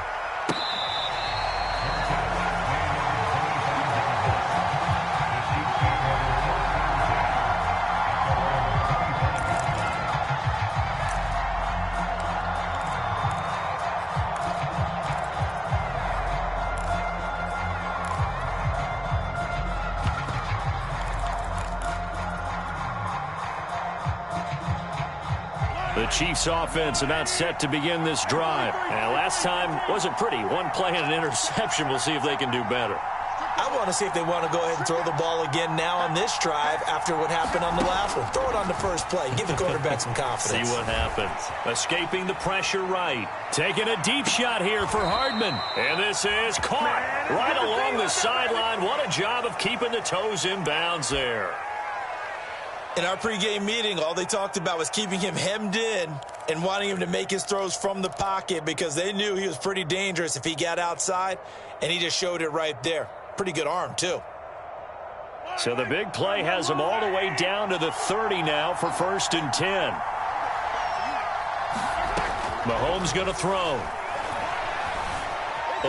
The Chiefs offense about set to begin this drive. And last time wasn't pretty. 1 play and an interception. We'll see if they can do better. I want to see if they want to go ahead and throw the ball again now on this drive after what happened on the last one. Throw it on the first play. Give the quarterback some confidence. See what happens. Escaping the pressure right. Taking a deep shot here for Hardman. And this is caught right along the sideline. What a job of keeping the toes in bounds there. In our pregame meeting, all they talked about was keeping him hemmed in and wanting him to make his throws from the pocket because they knew he was pretty dangerous if he got outside, and he just showed it right there. Pretty good arm, too. So the big play has him all the way down to the 30 now for 1st and 10. Mahomes going to throw.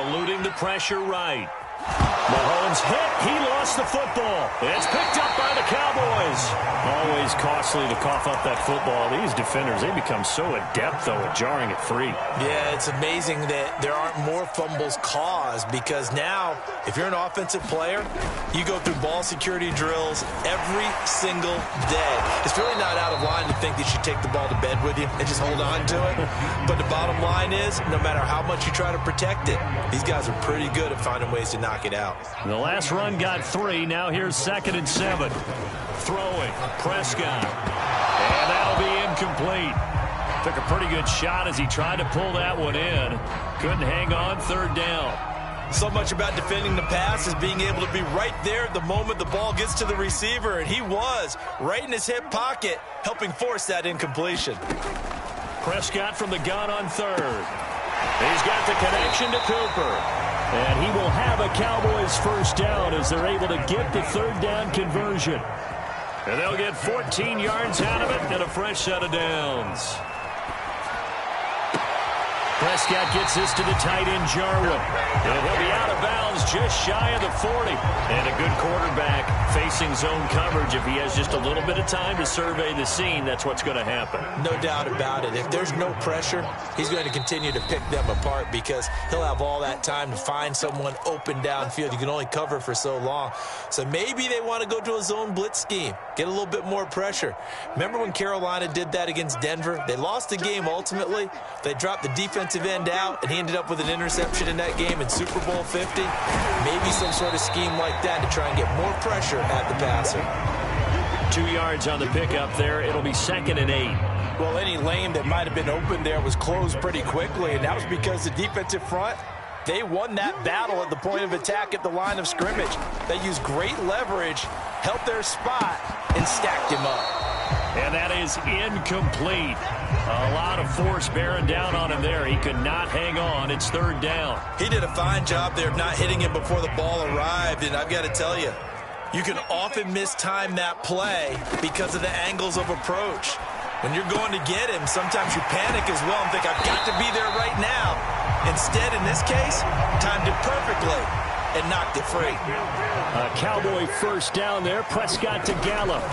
Eluding the pressure right. Mahomes hit. He lost the football. It's picked up by the Cowboys. Always costly to cough up that football. These defenders, they become so adept, though, at jarring it free. Yeah, it's amazing that there aren't more fumbles caused because now, if you're an offensive player, you go through ball security drills every single day. It's really not out of line to think that you take the ball to bed with you and just hold on to it. But the bottom line is, no matter how much you try to protect it, these guys are pretty good at finding ways to knock it out. The last run got 3. Now here's 2nd and 7. Throwing. Prescott. And that'll be incomplete. Took a pretty good shot as he tried to pull that one in. Couldn't hang on 3rd down. So much about defending the pass is being able to be right there at the moment the ball gets to the receiver, and he was right in his hip pocket, helping force that incompletion. Prescott from the gun on third. He's got the connection to Cooper. And he will have a Cowboys first down as they're able to get the third down conversion. And they'll get 14 yards out of it and a fresh set of downs. Prescott gets this to the tight end, Jarwin. And he'll be out of bounds just shy of the 40. And a good quarterback facing zone coverage. If he has just a little bit of time to survey the scene, that's what's going to happen. No doubt about it. If there's no pressure, he's going to continue to pick them apart because he'll have all that time to find someone open downfield. You can only cover for so long. So maybe they want to go to a zone blitz scheme, get a little bit more pressure. Remember when Carolina did that against Denver? They lost the game ultimately. They dropped the defensive end out, and he ended up with an interception in that game in Super Bowl 50. Maybe some sort of scheme like that to try and get more pressure at the passer. 2 yards on the pickup there. It'll be 2nd and 8. Well, any lane that might have been open there was closed pretty quickly, and that was because the defensive front, they won that battle at the point of attack at the line of scrimmage. They used great leverage, held their spot, and stacked him up. And that is incomplete. A lot of force bearing down on him there. He could not hang on. It's 3rd down. He did a fine job there of not hitting him before the ball arrived, and I've got to tell you, you can often mistime that play because of the angles of approach. When you're going to get him, sometimes you panic as well and think, I've got to be there right now. Instead, in this case, timed it perfectly and knocked it free. A Cowboy first down there. Prescott to Gallup.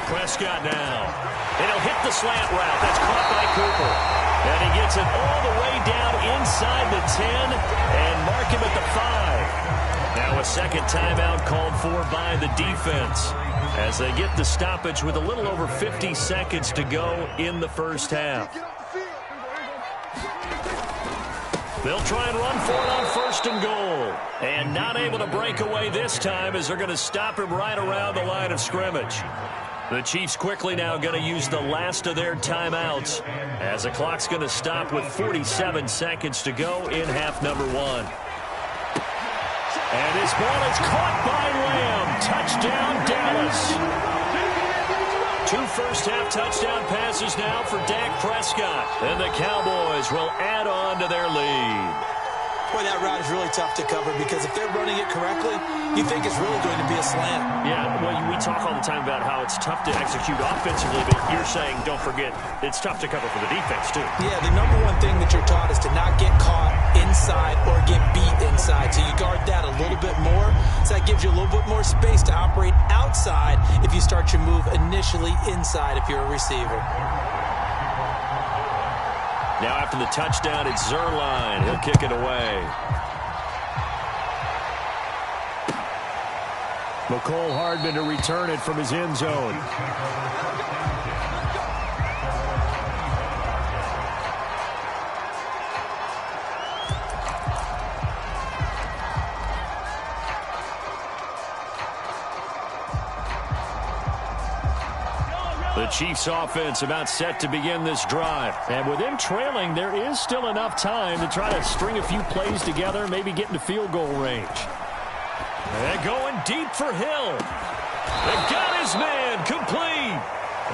Prescott now. And he'll hit the slant route. That's caught by Cooper. And he gets it all the way down inside the 10 and mark him at the 5. Now a second timeout called for by the defense as they get the stoppage with a little over 50 seconds to go in the first half. They'll try and run for it on 1st and goal. And not able to break away this time as they're going to stop him right around the line of scrimmage. The Chiefs quickly now going to use the last of their timeouts as the clock's going to stop with 47 seconds to go in half number 1. And this ball is caught by Lamb. Touchdown, Dallas. 2 first-half touchdown passes now for Dak Prescott. And the Cowboys will add on to their lead. Boy, that route is really tough to cover because if they're running it correctly, you think it's really going to be a slant. Yeah, well, we talk all the time about how it's tough to execute offensively, but you're saying, don't forget, it's tough to cover for the defense, too. Yeah, the number one thing that you're taught is to not get caught inside or get beat inside. So you guard that a little bit more. So that gives you a little bit more space to operate outside if you start your move initially inside if you're a receiver. Now after the touchdown, it's Zerline. He'll kick it away. McCole Hardman to return it from his end zone. The Chiefs offense about set to begin this drive. And with them trailing, there is still enough time to try to string a few plays together, maybe get into field goal range. They're going deep for Hill. They got his man complete.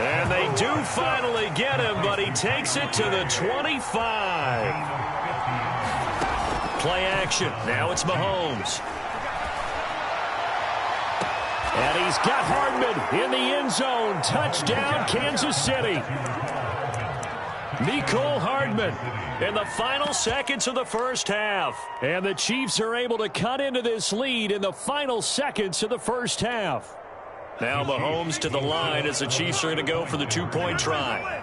And they do finally get him, but he takes it to the 25. Play action. Now it's Mahomes. And he's got Hardman in the end zone. Touchdown, Kansas City. Mecole Hardman in the final seconds of the first half. And the Chiefs are able to cut into this lead in the final seconds of the first half. Now Mahomes to the line as the Chiefs are going to go for the 2-point try.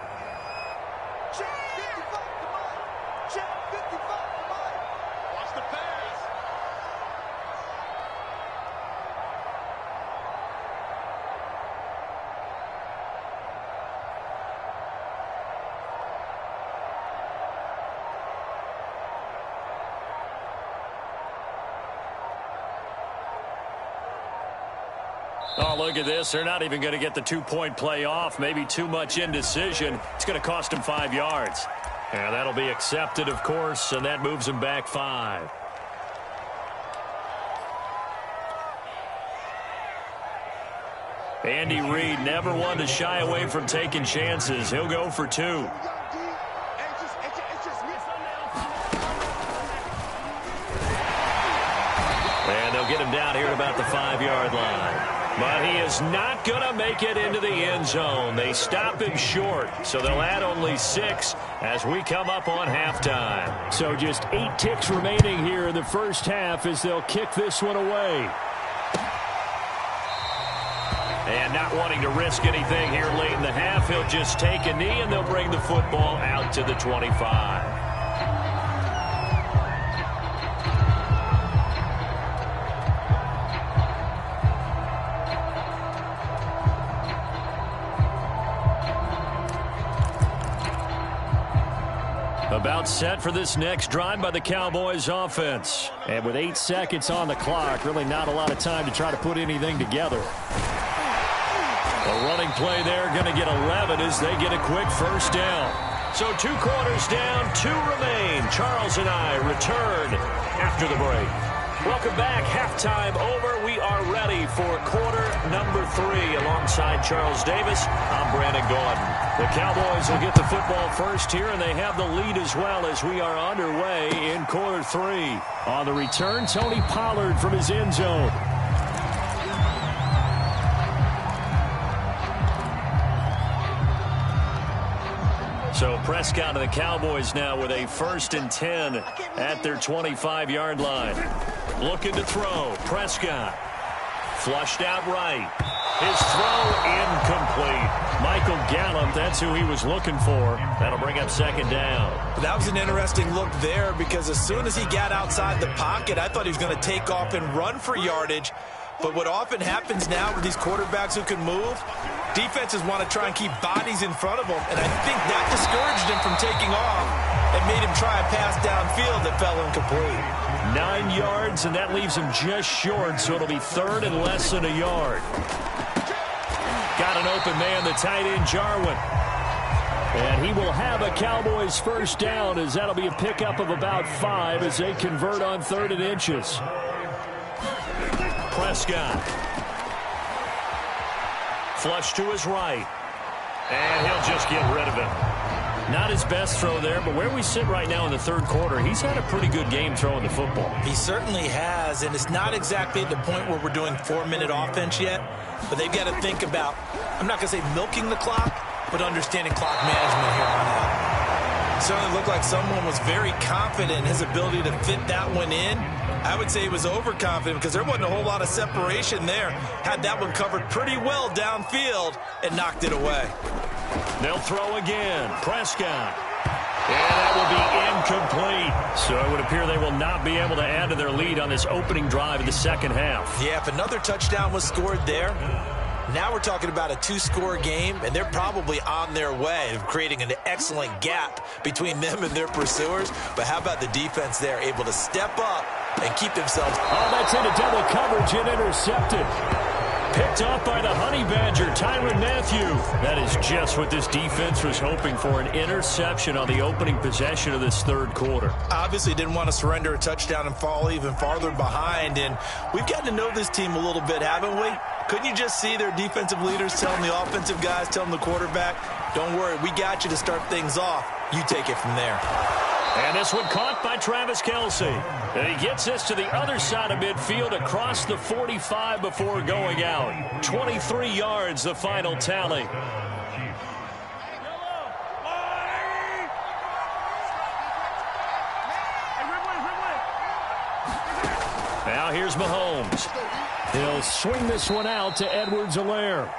Oh, look at this. They're not even going to get the 2-point play off. Maybe too much indecision. It's going to cost them 5 yards. And that'll be accepted, of course, and that moves them back 5. Andy Reid never one to shy away from taking chances. He'll go for 2. about the 5-yard line. But he is not going to make it into the end zone. They stop him short, so they'll add only 6 as we come up on halftime. So just 8 ticks remaining here in the first half as they'll kick this one away. And not wanting to risk anything here late in the half, he'll just take a knee, and they'll bring the football out to the 25. About set for this next drive by the Cowboys offense. And with 8 seconds on the clock, really not a lot of time to try to put anything together. A running play there, going to get 11 as they get a quick first down. So 2 quarters down, 2 remain. Charles and I return after the break. Welcome back. Halftime over. We are ready for quarter number 3. Alongside Charles Davis, I'm Brandon Gordon. The Cowboys will get the football first here, and they have the lead as well as we are underway in quarter 3. On the return, Tony Pollard from his end zone. So Prescott and the Cowboys now with a 1st and 10 at their 25-yard line. Looking to throw. Prescott. Flushed out right. His throw incomplete. Michael Gallup, that's who he was looking for. That'll bring up 2nd down. That was an interesting look there because as soon as he got outside the pocket, I thought he was going to take off and run for yardage. But what often happens now with these quarterbacks who can move, defenses want to try and keep bodies in front of them, and I think that discouraged him from taking off and made him try a pass downfield that fell incomplete. 9 yards, and that leaves him just short, so it'll be 3rd and less than a yard. Got an open man, the tight end, Jarwin. And he will have a Cowboys first down as that'll be a pickup of about 5 as they convert on 3rd and inches. Prescott. Flush to his right. And he'll just get rid of it. Not his best throw there, but where we sit right now in the 3rd quarter, he's had a pretty good game throwing the football. He certainly has, and it's not exactly at the point where we're doing 4-minute offense yet, but they've got to think about, I'm not going to say milking the clock, but understanding clock management here on out. It certainly looked like someone was very confident in his ability to fit that one in. I would say he was overconfident because there wasn't a whole lot of separation there. Had that one covered pretty well downfield and knocked it away. They'll throw again. Prescott. And that will be incomplete. So it would appear they will not be able to add to their lead on this opening drive of the 2nd half. Yeah, if another touchdown was scored there, now we're talking about a 2-score game, and they're probably on their way of creating an excellent gap between them and their pursuers. But how about the defense there, able to step up and keep themselves. Oh, that's into double coverage and intercepted. Picked off by the Honey Badger, Tyrann Mathieu. That is just what this defense was hoping for, an interception on the opening possession of this 3rd quarter. Obviously didn't want to surrender a touchdown and fall even farther behind, and we've gotten to know this team a little bit, haven't we? Couldn't you just see their defensive leaders telling the offensive guys, telling the quarterback, don't worry, we got you to start things off. You take it from there. And this one caught by Travis Kelce. And he gets this to the other side of midfield across the 45 before going out. 23 yards, the final tally. Now here's Mahomes. He'll swing this one out to Edwards-Helaire.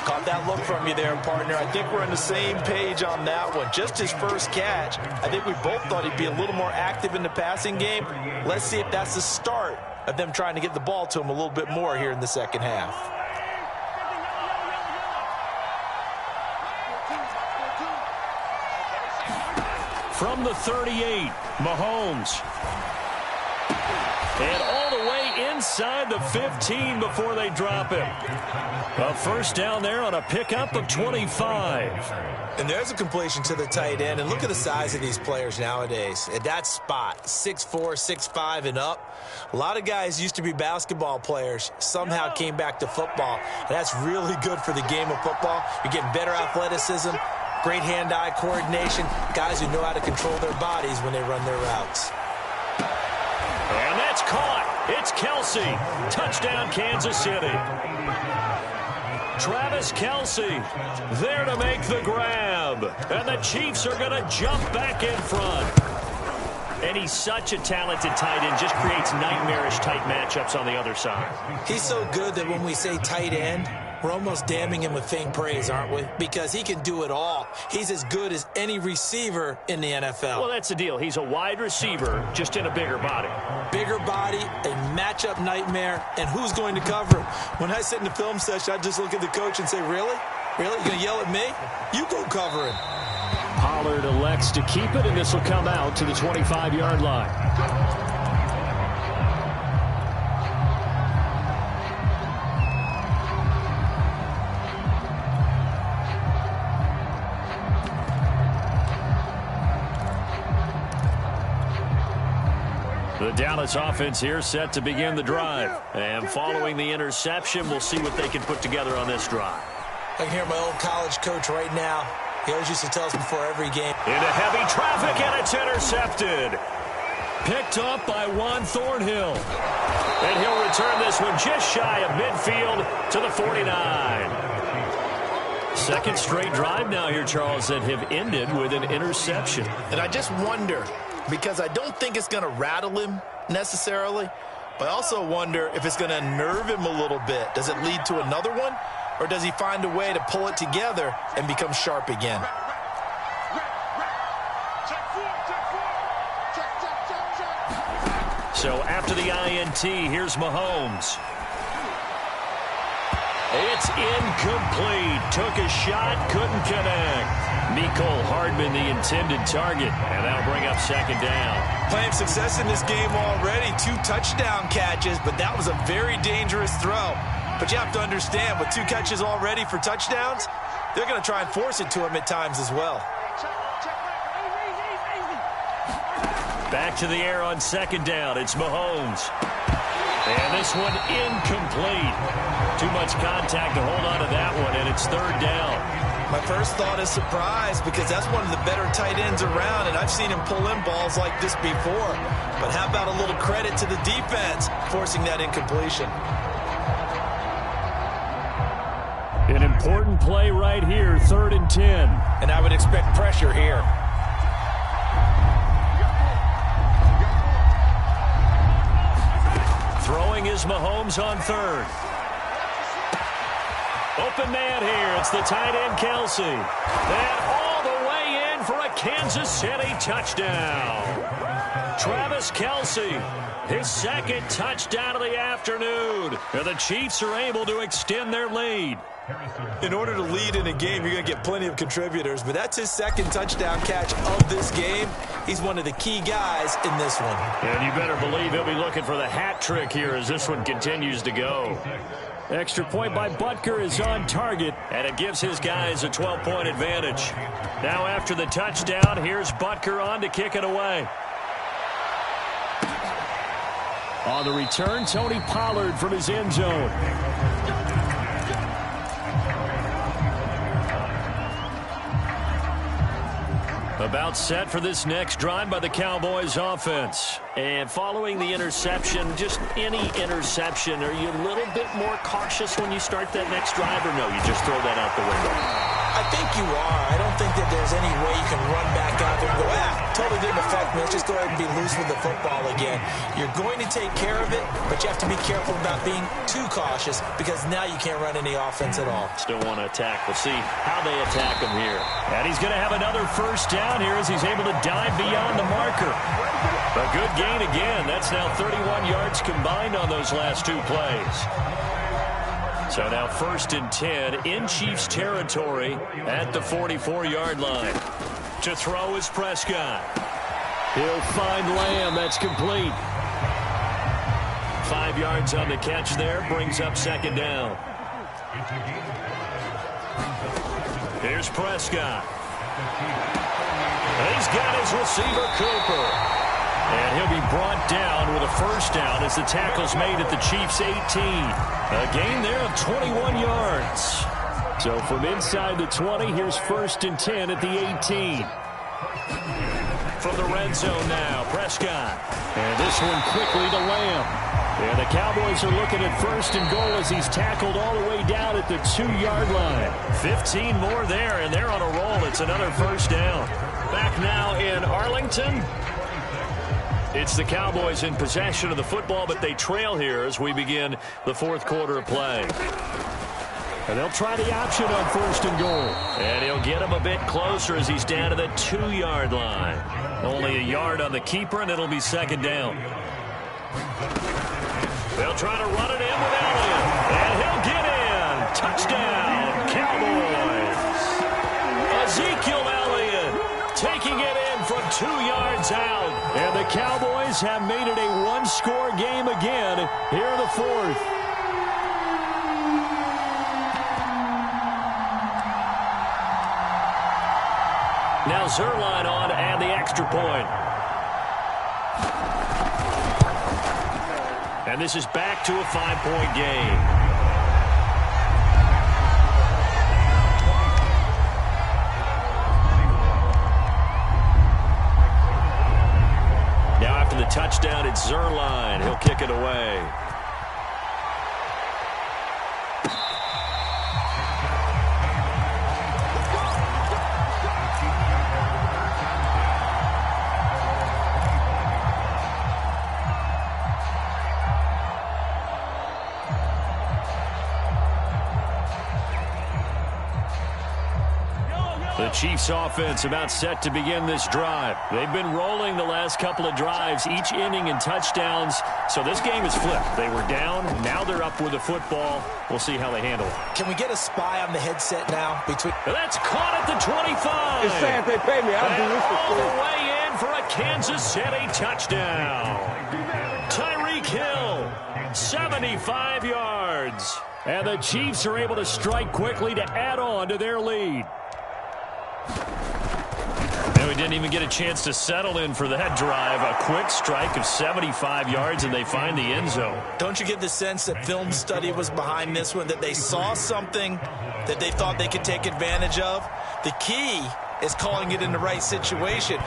Caught that look from you there, partner. I think we're on the same page on that one. Just his first catch. I think we both thought he'd be a little more active in the passing game. Let's see if that's the start of them trying to get the ball to him a little bit more here in the 2nd half. From the 38, Mahomes. And all the way inside the 15 before they drop him. A first down there on a pickup of 25. And there's a completion to the tight end. And look at the size of these players nowadays. At that spot, 6'4", 6'5", and up. A lot of guys used to be basketball players, somehow came back to football. And that's really good for the game of football. You're getting better athleticism, great hand-eye coordination, guys who know how to control their bodies when they run their routes. And that's caught. It's Kelsey. Touchdown, Kansas City. Travis Kelsey there to make the grab. And the Chiefs are going to jump back in front. And he's such a talented tight end, just creates nightmarish tight matchups on the other side. He's so good that when we say tight end, we're almost damning him with faint praise, aren't we? Because he can do it all. He's as good as any receiver in the NFL. Well, that's the deal. He's a wide receiver, just in a bigger body. Bigger body, a matchup nightmare, and who's going to cover him? When I sit in the film session, I just look at the coach and say, really? Really? You're going to yell at me? You go cover him. Pollard elects to keep it, and this will come out to the 25-yard line. The Dallas offense here set to begin the drive. And following the interception, we'll see what they can put together on this drive. I can hear my old college coach right now. He always used to tell us before every game. Into heavy traffic, and it's intercepted. Picked up by Juan Thornhill. And he'll return this one just shy of midfield to the 49. Second straight drive now here, Charles, that have ended with an interception. And I just wonder, because I don't think it's going to rattle him necessarily, but I also wonder if it's going to unnerve him a little bit. Does it lead to another one, or does he find a way to pull it together and become sharp again? So after the INT, here's Mahomes. It's incomplete. Took a shot, couldn't connect. Mecole Hardman, the intended target, and that'll bring up second down. Playing success in this game already. 2 touchdown catches, but that was a very dangerous throw. But you have to understand, with 2 catches already for touchdowns, they're going to try and force it to him at times as well. Back to the air on second down. It's Mahomes. And this one incomplete. Too much contact to hold on to that one, and it's third down. My first thought is surprise, because that's one of the better tight ends around, and I've seen him pull in balls like this before. But how about a little credit to the defense forcing that incompletion? An important play right here, 3rd and 10. And I would expect pressure here. Throwing is Mahomes on 3rd. Open man here. It's the tight end, Kelsey. And all the way in for a Kansas City touchdown. Travis Kelsey, his second touchdown of the afternoon. And the Chiefs are able to extend their lead. In order to lead in a game, you're going to get plenty of contributors, but that's his second touchdown catch of this game. He's one of the key guys in this one. And you better believe he'll be looking for the hat trick here as this one continues to go. Extra point by Butker is on target. And it gives his guys a 12-point advantage. Now after the touchdown, here's Butker on to kick it away. On the return, Tony Pollard from his end zone. About set for this next drive by the Cowboys offense. And following the interception, just any interception, are you a little bit more cautious when you start that next drive, or no, you just throw that out the window? I think you are. I don't think that there's any way you can run back out there and go, totally didn't affect me. Let's just go ahead and be loose with the football again. You're going to take care of it, but you have to be careful about being too cautious, because now you can't run any offense at all. Still want to attack. We'll see how they attack him here. And he's going to have another first down here as he's able to dive beyond the marker. A good gain again. That's now 31 yards combined on those last 2 plays. So now 1st and 10 in Chiefs territory at the 44-yard line. To throw is Prescott. He'll find Lamb. That's complete. 5 yards on the catch there. Brings up second down. Here's Prescott. He's got his receiver, Cooper. And he'll be brought down with a first down as the tackle's made at the Chiefs' 18. A gain there of 21 yards. So from inside the 20, here's 1st and 10 at the 18. from the red zone now. Prescott. And this one quickly to Lamb. And the Cowboys are looking at 1st and goal as he's tackled all the way down at the 2-yard line. 15 more there, and they're on a roll. It's another first down. Back now in Arlington. It's the Cowboys in possession of the football, but they trail here as we begin the 4th quarter of play. And they'll try the option on 1st and goal. And he'll get him a bit closer as he's down to the 2-yard line. Only a yard on the keeper, and it'll be 2nd down. They'll try to run it in with Elliott. And he'll get in. Touchdown, Cowboys. Ezekiel Elliott taking it in from 2 yards out. And the Cowboys have made it a one-score game again here in the 4th. Now Zerline on to add the extra point. And this is back to a 5-point game. Now after the touchdown, it's Zerline. He'll kick it away. The Chiefs offense about set to begin this drive. They've been rolling the last couple of drives, each inning in touchdowns. So this game is flipped. They were down. Now they're up with the football. We'll see how they handle it. Can we get a spy on the headset now? That's caught at the 25. It's sad they pay me. I'll do this for all free. the way in for a Kansas City touchdown. Tyreek Hill, 75 yards. And the Chiefs are able to strike quickly to add on to their lead. And we didn't even get a chance to settle in for that drive. A quick strike of 75 yards, and they find the end zone. Don't you get the sense that film study was behind this one, that they saw something that they thought they could take advantage of? The key is calling it in the right situation,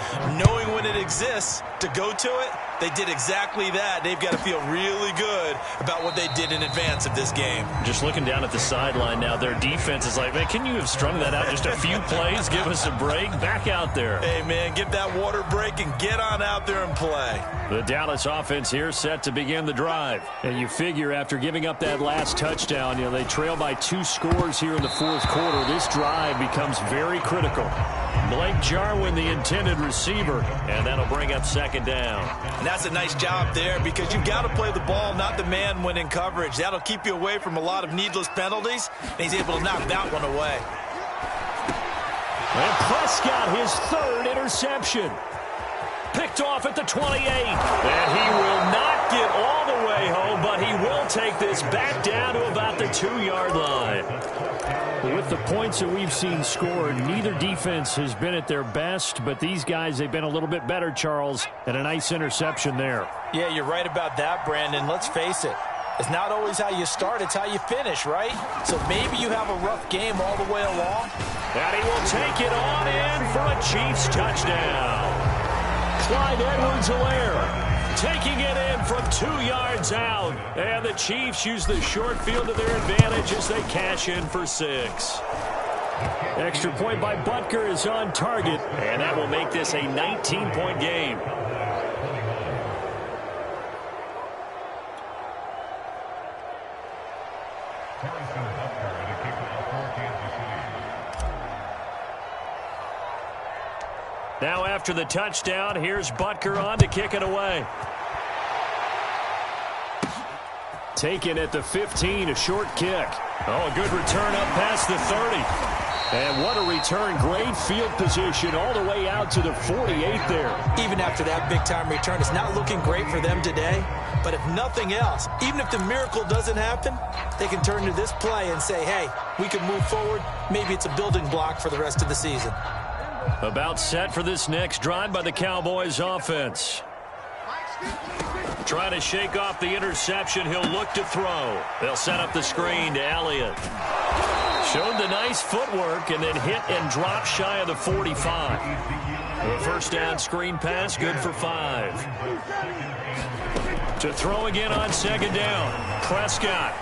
knowing when it exists to go to it. They did exactly that. They've got to feel really good about what they did in advance of this game. Just looking down at the sideline now, their defense is like, man, can you have strung that out just a few plays? Give us a break. Back out there. Hey, man, give that water break and get on out there and play. The Dallas offense here set to begin the drive. And you figure after giving up that last touchdown, they trail by 2 scores here in the 4th quarter. This drive becomes very critical. Blake Jarwin, the intended receiver, and that'll bring up 2nd down. And that's a nice job there because you've got to play the ball, not the man when in coverage. That'll keep you away from a lot of needless penalties, and he's able to knock that one away. And Prescott, his 3rd interception. Picked off at the 28. And he will not get all the way home, but he will take this back down to about the 2-yard line. With the points that we've seen scored, neither defense has been at their best, but these guys, they've been a little bit better, Charles, and a nice interception there. Yeah, you're right about that, Brandon. Let's face it. It's not always how you start, it's how you finish, right? So maybe you have a rough game all the way along. And he will take it on in for a Chiefs touchdown. Clyde Edwards-Helaire taking it in from 2 yards out. And the Chiefs use the short field to their advantage as they cash in for 6. Extra point by Butker is on target. And that will make this a 19-point game. Now after the touchdown, here's Butker on to kick it away. Taken at the 15, a short kick. Oh, a good return up past the 30. And what a return. Great field position all the way out to the 48 there. Even after that big-time return, it's not looking great for them today. But if nothing else, even if the miracle doesn't happen, they can turn to this play and say, hey, we can move forward. Maybe it's a building block for the rest of the season. About set for this next drive by the Cowboys offense. Trying to shake off the interception. He'll look to throw. They'll set up the screen to Elliott. Showed the nice footwork and then hit and dropped shy of the 45. The first down screen pass, good for 5. To throw again on second down. Prescott.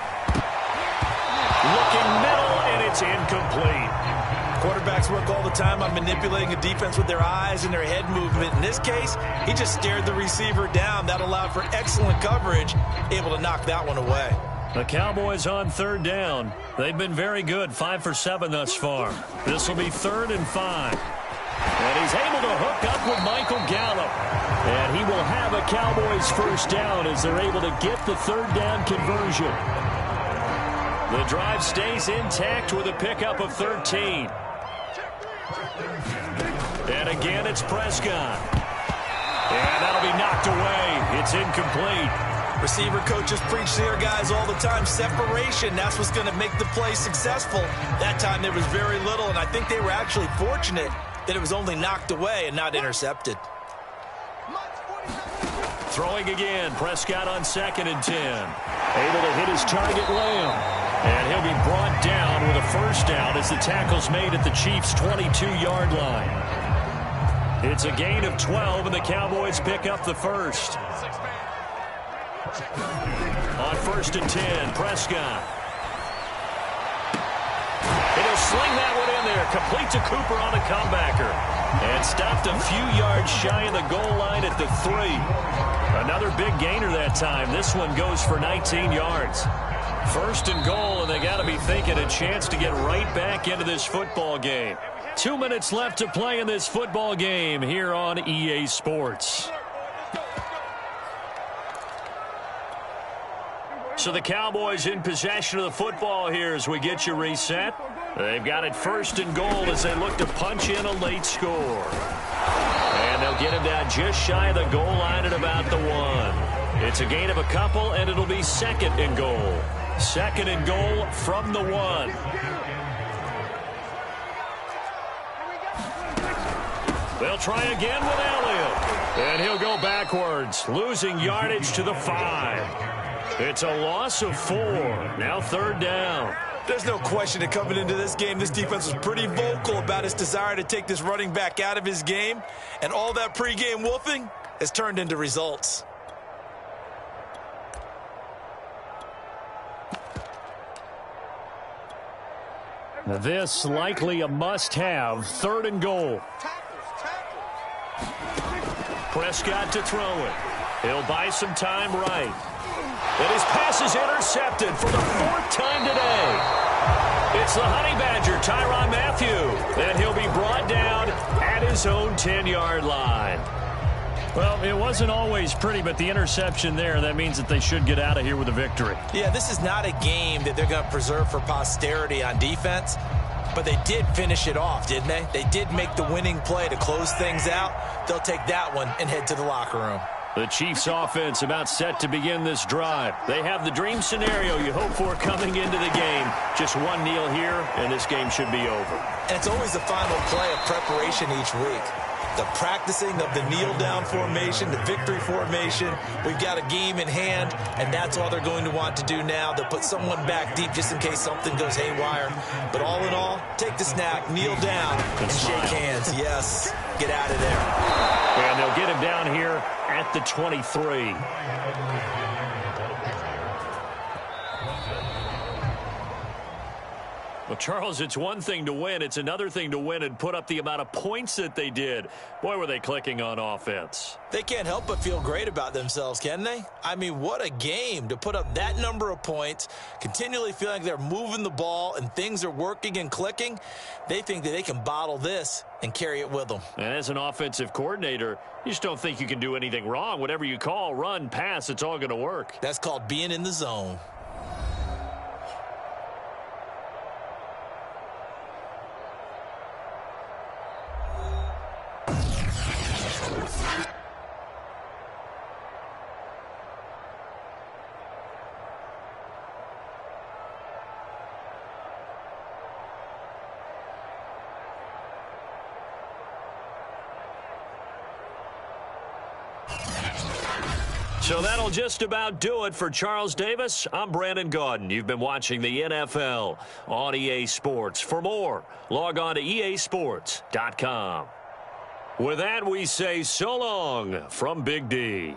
Looking middle, and it's incomplete. Quarterbacks work all the time on manipulating a defense with their eyes and their head movement. In this case, he just stared the receiver down. That allowed for excellent coverage, able to knock that one away. The Cowboys on third down. They've been very good, 5 for 7 thus far. This will be 3rd and 5. And he's able to hook up with Michael Gallup. And he will have a Cowboys first down as they're able to get the third down conversion. The drive stays intact with a pickup of 13. And again, it's Prescott. And that'll be knocked away. It's incomplete. Receiver coaches preach to their guys all the time. Separation, that's what's going to make the play successful. That time there was very little, and I think they were actually fortunate that it was only knocked away and not intercepted. Throwing again, Prescott on 2nd and 10. Able to hit his target, Lamb. And he'll be brought down with a first down as the tackle's made at the Chiefs' 22-yard line. It's a gain of 12, and the Cowboys pick up the first. On 1st and 10, Prescott. And he'll sling that one in there. Complete to Cooper on a comebacker. And stopped a few yards shy of the goal line at the 3. Another big gainer that time. This one goes for 19 yards. 1st and goal, and they got to be thinking a chance to get right back into this football game. 2 minutes left to play in this football game here on EA Sports. So the Cowboys in possession of the football here as we get you reset. They've got it 1st and goal as they look to punch in a late score. And they'll get him down just shy of the goal line at about the 1. It's a gain of a couple, and it'll be 2nd and goal. 2nd and goal from the 1. They'll try again with Elliott. And he'll go backwards, losing yardage to the 5. It's a loss of 4. Now 3rd down. There's no question that coming into this game, this defense was pretty vocal about its desire to take this running back out of his game. And all that pregame wolfing has turned into results. This likely a must-have. 3rd and goal. Prescott to throw it. He'll buy some time right. And his pass is intercepted for the 4th time today. It's the Honey Badger, Tyrann Mathieu. And he'll be brought down at his own 10-yard line. Well, it wasn't always pretty, but the interception there, that means that they should get out of here with a victory. Yeah, this is not a game that they're going to preserve for posterity on defense, but they did finish it off, didn't they? They did make the winning play to close things out. They'll take that one and head to the locker room. The Chiefs offense about set to begin this drive. They have the dream scenario you hope for coming into the game. Just one kneel here, and this game should be over. And it's always the final play of preparation each week. The practicing of the kneel-down formation, the victory formation. We've got a game in hand, and that's all they're going to want to do now. They'll put someone back deep just in case something goes haywire. But all in all, take the snap, kneel down, and shake hands. Yes, get out of there. And they'll get him down here at the 23. Well, Charles, it's one thing to win. It's another thing to win and put up the amount of points that they did. Boy, were they clicking on offense. They can't help but feel great about themselves, can they? I mean, what a game to put up that number of points, continually feeling like they're moving the ball and things are working and clicking. They think that they can bottle this and carry it with them. And as an offensive coordinator, you just don't think you can do anything wrong. Whatever you call, run, pass, it's all going to work. That's called being in the zone. So that'll just about do it for Charles Davis. I'm Brandon Gaudin. You've been watching the NFL on EA Sports. For more, log on to easports.com. With that, we say so long from Big D.